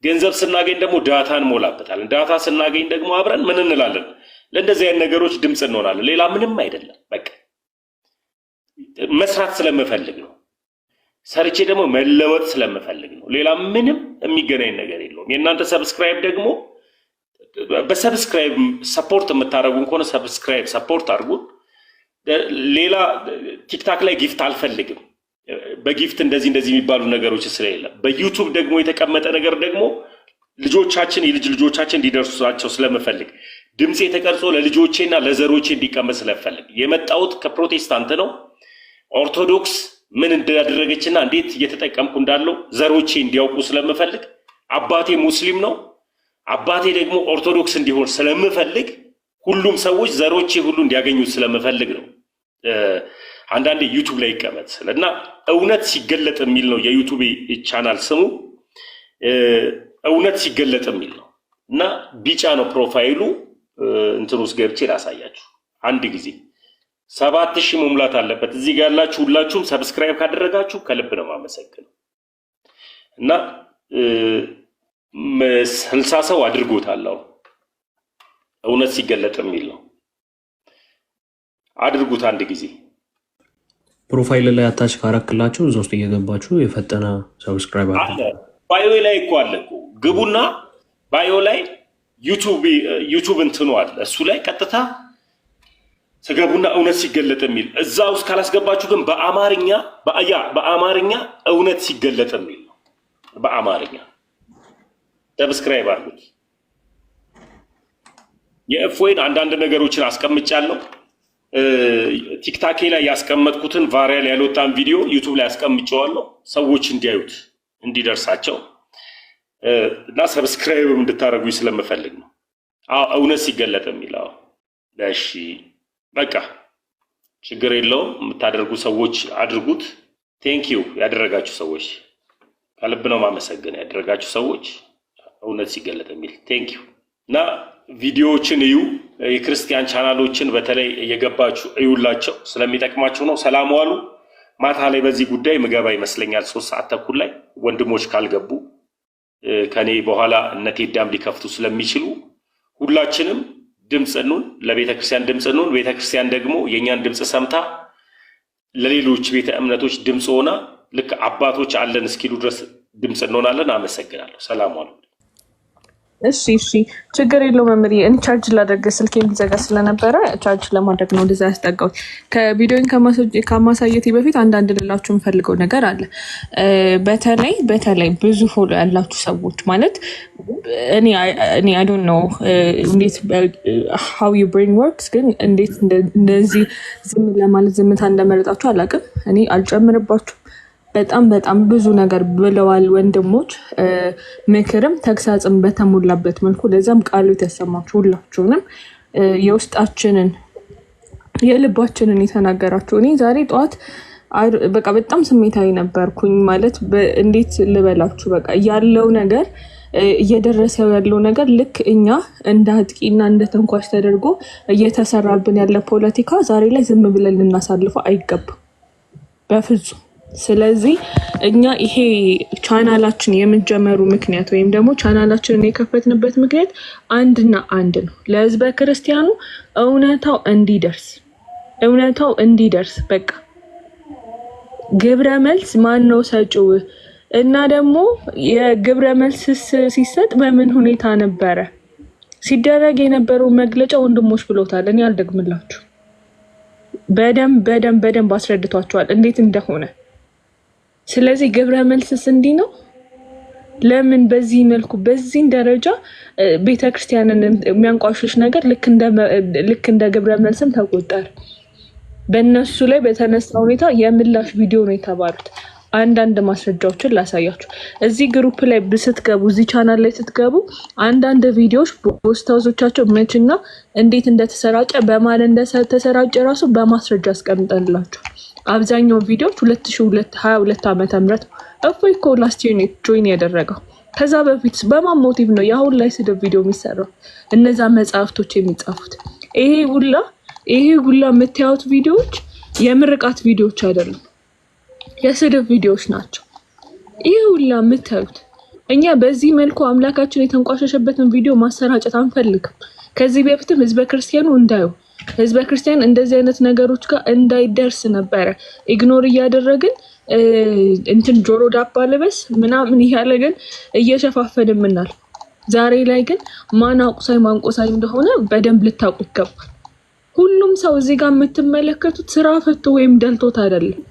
ገንዘብ ስናገኝ ደግሞ ዳታ እንሞላበታለን። ዳታ ስናገኝ ደግሞ አብረን ምን እንላለን? ለእንደዚህ አይነት ነገሮች ድምፅ እንሆናለን። ሌላ ምንም አይደለም። በቃ መስራት ስለምፈልግ ነው። ሰርቼ ደግሞ መለወጥ ስለምፈልግ ነው። ሌላ ምንም የሚገናኝ ነገር የለውም። የእናንተ ሰብስክራይብ ደግሞ በሰብስክራይብ ሰፖርት የምታደርጉን ከሆነ ሰብስክራይብ ሰፖርት አድርጉን። ሌላ ቲክታክ ላይ ጊፍት አልፈልግም። በጊፍት እንደዚህ የሚባሉ ነገሮች ስለሌለ በዩቲዩብ ደግሞ የተቀመጠ ነገር ደግሞ የልጅ ልጆቻችን እንዲደርሱላቸው ስለምፈልግ ድምፄ ተቀርጾ ለልጆቼና ለዘሮቼ እንዲቀመጥ ስለምፈልግ የመጣሁት ከፕሮቴስታንት ነው። ኦርቶዶክስ ምን እንዳደረገችና እንዴት እየተጠቀምኩ እንዳለው ዘሮቼ እንዲያውቁ ስለምፈልግ፣ አባቴ ሙስሊም ነው፣ አባቴ ደግሞ ኦርቶዶክስ እንዲሆን ስለምፈልግ ሁሉም ሰዎች ዘሮቼ ሁሉ እንዲያገኙት ስለምፈልግ ነው። አንዳንዴ ዩቲዩብ ላይ ይቀመጥ እና እውነት ሲገለጥ የሚል ነው የዩቲዩብ ቻናል ስሙ። እውነት ሲገለጥ የሚል ነው እና ቢጫ ነው ፕሮፋይሉ። እንትን ውስጥ ገብቼ ላሳያችሁ አንድ ጊዜ 7000 መሙላት አለበት። እዚህ ጋር ያላችሁ ሁላችሁም ሰብስክራይብ ካደረጋችሁ ከልብ ነው ማመሰግነው እና 60 ሰው አድርጎታል። እውነት ሲገለጥ የሚል ነው። አድርጉት አንድ ጊዜ። ፕሮፋይል ላይ አታች ካረክላችሁ እዛ ውስጥ እየገባችሁ የፈጠነ ሰብስክራይብ አለ። ባዮ ላይ እኮ አለ እኮ ግቡና ባዮ ላይ ዩቲዩብ እንትኑ አለ። እሱ ላይ ቀጥታ ስገቡና እውነት ሲገለጥ የሚል እዛ ውስጥ ካላስገባችሁ ግን በአማርኛ እውነት ሲገለጥ የሚል ነው። በአማርኛ ሰብስክራይብ አድርጉት። የእፎይን አንዳንድ ነገሮችን አስቀምጫለሁ። ቲክታኬ ላይ ያስቀመጥኩትን ቫይራል ያልወጣን ቪዲዮ ዩቲዩብ ላይ አስቀምጨዋለሁ። ሰዎች እንዲያዩት እንዲደርሳቸው እና ሰብስክራይብ እንድታደርጉኝ ስለምፈልግ ነው። እውነት ሲገለጥ የሚለው እሺ፣ በቃ ችግር የለውም። የምታደርጉ ሰዎች አድርጉት። ቴንኪዩ ያደረጋችሁ ሰዎች ከልብ ነው ማመሰግነው። ያደረጋችሁ ሰዎች እውነት ሲገለጥ የሚል ቴንኪዩ እና ቪዲዮዎችን እዩ። የክርስቲያን ቻናሎችን በተለይ እየገባችሁ እዩላቸው፣ ስለሚጠቅማቸው ነው። ሰላም ዋሉ። ማታ ላይ በዚህ ጉዳይ ምገባ ይመስለኛል 3 ሰዓት ተኩል ላይ ወንድሞች ካልገቡ ከኔ በኋላ እነ ቴዳም ሊከፍቱ ስለሚችሉ ሁላችንም ድምፅ እንሁን፣ ለቤተክርስቲያን ድምፅ እንሁን። ቤተክርስቲያን ደግሞ የእኛን ድምፅ ሰምታ ለሌሎች ቤተ እምነቶች ድምፅ ሆና ልክ አባቶች አለን እስኪሉ ድረስ ድምፅ እንሆናለን። አመሰግናለሁ። ሰላም ዋሉ። እሺ ችግር የለውም መምህር። እኔ ቻርጅ ላደርግ ስልኬን ሊዘጋ ስለነበረ ቻርጅ ለማድረግ ነው እንደዛ ያስጠጋሁት። ከቪዲዮን ከማሳየቴ በፊት አንዳንድ ልላችሁ የምፈልገው ነገር አለ። በተለይ ብዙ ፎሎ ያላችሁ ሰዎች ማለት እኔ አይ ዶንት ኖ እንዴት how your brain works፣ ግን እንዴት እንደዚህ ዝም ለማለት ዝምታ እንደመረጣችሁ አላውቅም። እኔ አልጨምርባችሁ። በጣም ብዙ ነገር ብለዋል ወንድሞች፣ ምክርም ተግሳጽም በተሞላበት መልኩ ለዛም ቃሉት ያሰማችሁ ሁላችሁንም የውስጣችንን የልባችንን የተናገራችሁ። እኔ ዛሬ ጠዋት በቃ በጣም ስሜታዊ ነበርኩኝ። ማለት እንዴት ልበላችሁ፣ በቃ ያለው ነገር እየደረሰው ያለው ነገር ልክ እኛ እንደ አጥቂና እንደ ተንኳሽ ተደርጎ እየተሰራብን ያለ ፖለቲካ ዛሬ ላይ ዝም ብለን ልናሳልፈው አይገባም በፍጹም። ስለዚህ እኛ ይሄ ቻናላችን የመጀመሩ ምክንያት ወይም ደግሞ ቻናላችንን የከፈትንበት ምክንያት አንድና አንድ ነው። ለህዝበ ክርስቲያኑ እውነታው እንዲደርስ በቃ ግብረ መልስ ማን ነው ሰጪው እና ደግሞ የግብረ መልስ ሲሰጥ በምን ሁኔታ ነበረ ሲደረግ የነበረው መግለጫ ወንድሞች ብሎታል። እኔ አልደግምላችሁ። በደንብ አስረድቷቸዋል እንዴት እንደሆነ። ስለዚህ ግብረ መልስስ እንዲህ ነው። ለምን በዚህ መልኩ በዚህ ደረጃ ቤተክርስቲያንን የሚያንቋሽሽ ነገር ልክ እንደ ግብረ መልስም ተቆጠረ። በእነሱ ላይ በተነሳ ሁኔታ የምላሽ ቪዲዮ ነው የተባሉት። አንዳንድ ማስረጃዎችን ላሳያችሁ። እዚህ ግሩፕ ላይ ስትገቡ፣ እዚህ ቻናል ላይ ስትገቡ አንዳንድ ቪዲዮዎች ፖስታዎቻቸው መችና እንዴት እንደተሰራጨ በማን እንደተሰራጨ ራሱ በማስረጃ አስቀምጠንላችሁ። አብዛኛው ቪዲዮዎች 2022 ዓመተ ምህረት እፎይ እኮ ላስት ይር ጆይን ያደረገው። ከዛ በፊት በማን ሞቲቭ ነው ያሁን ላይ ስድብ ቪዲዮ የሚሰራው? እነዛ መጽሐፍቶች የሚጻፉት ይሄ ሁላ የምታዩት ቪዲዮዎች የምርቃት ቪዲዮዎች አይደሉም፣ የስድብ ቪዲዮዎች ናቸው። ይሄ ሁላ የምታዩት እኛ በዚህ መልኩ አምላካችን የተንቋሸሸበትን ቪዲዮ ማሰራጨት አንፈልግም። ከዚህ በፊትም ህዝበ ክርስቲያኑ ህዝበ ክርስቲያን እንደዚህ አይነት ነገሮች ጋር እንዳይደርስ ነበረ ኢግኖር እያደረግን እንትን ጆሮ ዳባ ልበስ ምናምን እያለ ግን እየሸፋፈንምናል። ዛሬ ላይ ግን ማን አቁሳይ እንደሆነ በደንብ ልታውቁ ይገባል። ሁሉም ሰው እዚህ ጋር የምትመለከቱት ስራ ፈቶ ወይም ደልቶት አይደለም።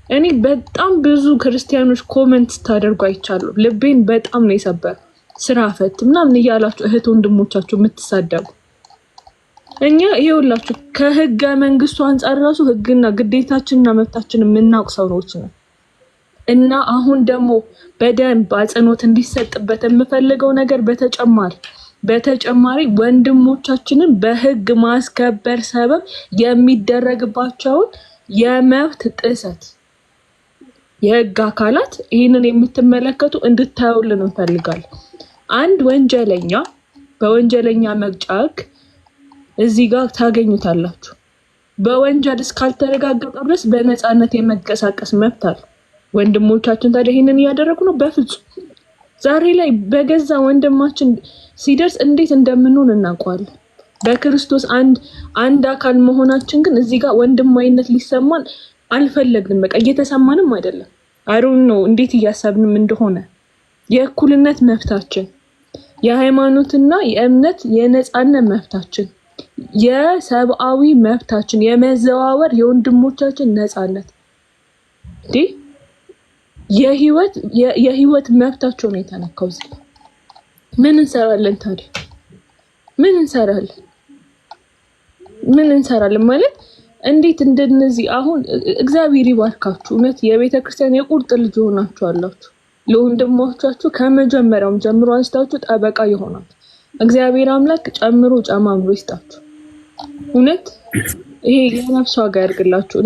እኔ በጣም ብዙ ክርስቲያኖች ኮመንት ታደርጉ አይቻሉ። ልቤን በጣም ነው የሰበር። ስራ ፈት ምናምን እያላችሁ እህት ወንድሞቻችሁ የምትሳደቡ እኛ ይኸውላችሁ ከህገ መንግስቱ አንጻር ራሱ ህግና ግዴታችንና መብታችን የምናውቅ ሰዎች ነው። እና አሁን ደግሞ በደንብ አጽንኦት እንዲሰጥበት የምፈልገው ነገር በተጨማሪ ወንድሞቻችንን በህግ ማስከበር ሰበብ የሚደረግባቸውን የመብት ጥሰት የህግ አካላት ይህንን የምትመለከቱ እንድታዩልን እንፈልጋለን። አንድ ወንጀለኛ በወንጀለኛ መቅጫ ህግ እዚህ ጋር ታገኙታላችሁ። በወንጀል እስካልተረጋገጠ ድረስ በነፃነት የመንቀሳቀስ መብት አለ። ወንድሞቻችን ታዲያ ይህንን እያደረጉ ነው? በፍጹም። ዛሬ ላይ በገዛ ወንድማችን ሲደርስ እንዴት እንደምንሆን እናውቀዋለን። በክርስቶስ አንድ አካል መሆናችን ግን እዚህ ጋር ወንድማዊነት ሊሰማን አልፈለግንም። በቃ እየተሰማንም አይደለም። አሩን ነው እንዴት እያሰብንም እንደሆነ የእኩልነት መብታችን፣ የሃይማኖትና የእምነት የነፃነት መብታችን፣ የሰብአዊ መብታችን፣ የመዘዋወር የወንድሞቻችን ነፃነት የህይወት መብታቸው ነው የተነካው። ምን እንሰራለን ታዲያ? ምን እንሰራለን ማለት እንዴት እንደነዚህ አሁን እግዚአብሔር ይባርካችሁ። እውነት የቤተ ክርስቲያን የቁርጥ ልጅ ሆናችሁ አላችሁ። ለወንድሞቻችሁ ከመጀመሪያውም ጀምሮ አንስታችሁ ጠበቃ የሆናችሁ እግዚአብሔር አምላክ ጨምሮ ጨማምሮ ይስጣችሁ። እውነት ይሄ የነፍስ ዋጋ ያድርግላችሁ።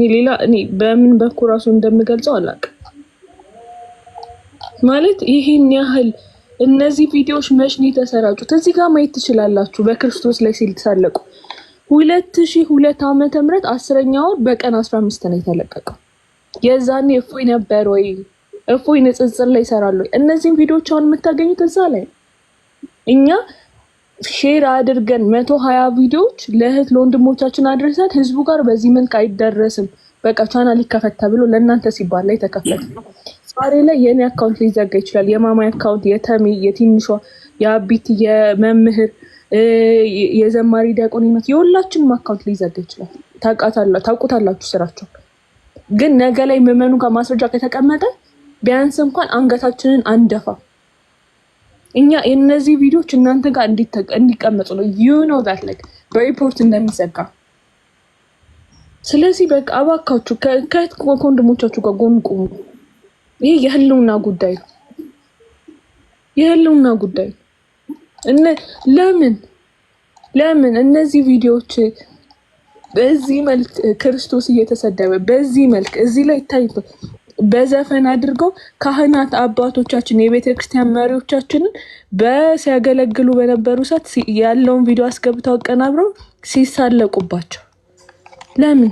እኔ በምን በኩል ራሱ እንደምገልጸው አላውቅም። ማለት ይሄን ያህል እነዚህ ቪዲዮዎች መች ነው የተሰራጩት? እዚህ ጋር ማየት ትችላላችሁ። በክርስቶስ ላይ ሲሳለቁ 2002 ዓመተ ምህረት 10ኛ ወር በቀን 15 ነው የተለቀቀው። የዛኔ እፎይ ነበር ወይ? እፎይ ንጽጽር ላይ ይሰራሉ። እነዚህን ቪዲዮዎች አሁን የምታገኙት እዛ ላይ። እኛ ሼር አድርገን 120 ቪዲዮዎች ለእህት ለወንድሞቻችን አድርሰን ህዝቡ ጋር በዚህ መልክ አይደረስም። በቃ ቻናል ይከፈት ተብሎ ለእናንተ ሲባል ላይ ተከፈተ። ዛሬ ላይ የኔ አካውንት ሊዘጋ ይችላል። የማማይ አካውንት፣ የተሚ፣ የትንሿ፣ የአቢት፣ የመምህር፣ የዘማሪ ዲያቆንነት የሁላችንም አካውንት ሊዘጋ ይችላል። ታውቁታላችሁ ስራቸው። ግን ነገ ላይ ምዕመኑ ጋር ማስረጃ ከተቀመጠ ቢያንስ እንኳን አንገታችንን አንደፋ። እኛ የነዚህ ቪዲዮዎች እናንተ ጋር እንዲቀመጡ ነው። በሪፖርት እንደሚዘጋ። ስለዚህ በቃ እባካችሁ ከወንድሞቻችሁ ጋር ጎን ቁሙ። ይሄ የህልውና ጉዳይ ነው። ለምን እነዚህ ቪዲዮዎች በዚህ መልክ ክርስቶስ እየተሰደበ በዚህ መልክ እዚህ ላይ ይታያል? በዘፈን አድርገው ካህናት አባቶቻችን የቤተ ክርስቲያን መሪዎቻችንን ሲያገለግሉ በነበሩ ሰዓት ያለውን ቪዲዮ አስገብተው አቀናብረው ሲሳለቁባቸው ለምን?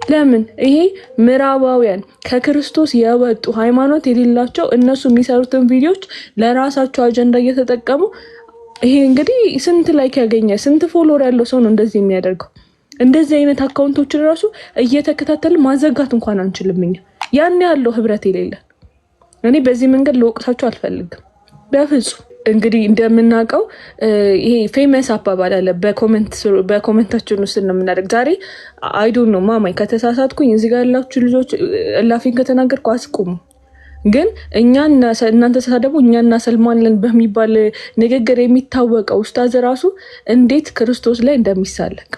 ለምን ይሄ ምዕራባውያን ከክርስቶስ የወጡ ሃይማኖት የሌላቸው እነሱ የሚሰሩትን ቪዲዮዎች ለራሳቸው አጀንዳ እየተጠቀሙ ይሄ እንግዲህ ስንት ላይክ ያገኘ ስንት ፎሎወር ያለው ሰው ነው እንደዚህ የሚያደርገው። እንደዚህ አይነት አካውንቶችን ራሱ እየተከታተል ማዘጋት እንኳን አንችልም እኛ ያን ያለው ህብረት የሌለ። እኔ በዚህ መንገድ ለወቅታቸው አልፈልግም በፍጹም። እንግዲህ እንደምናውቀው ይሄ ፌመስ አባባል አለ በኮሜንታችን ውስጥ ነው የምናደርግ። ዛሬ አይ ዶንት ኖ ማማይ ከተሳሳትኩኝ እዚህ ጋር ያላችሁ ልጆች እላፊን ከተናገርኩ አስቁሙ። ግን እናንተ ተሳደቡ እኛ እናሰልማለን በሚባል ንግግር የሚታወቀው ኡስታዝ ራሱ እንዴት ክርስቶስ ላይ እንደሚሳለቅ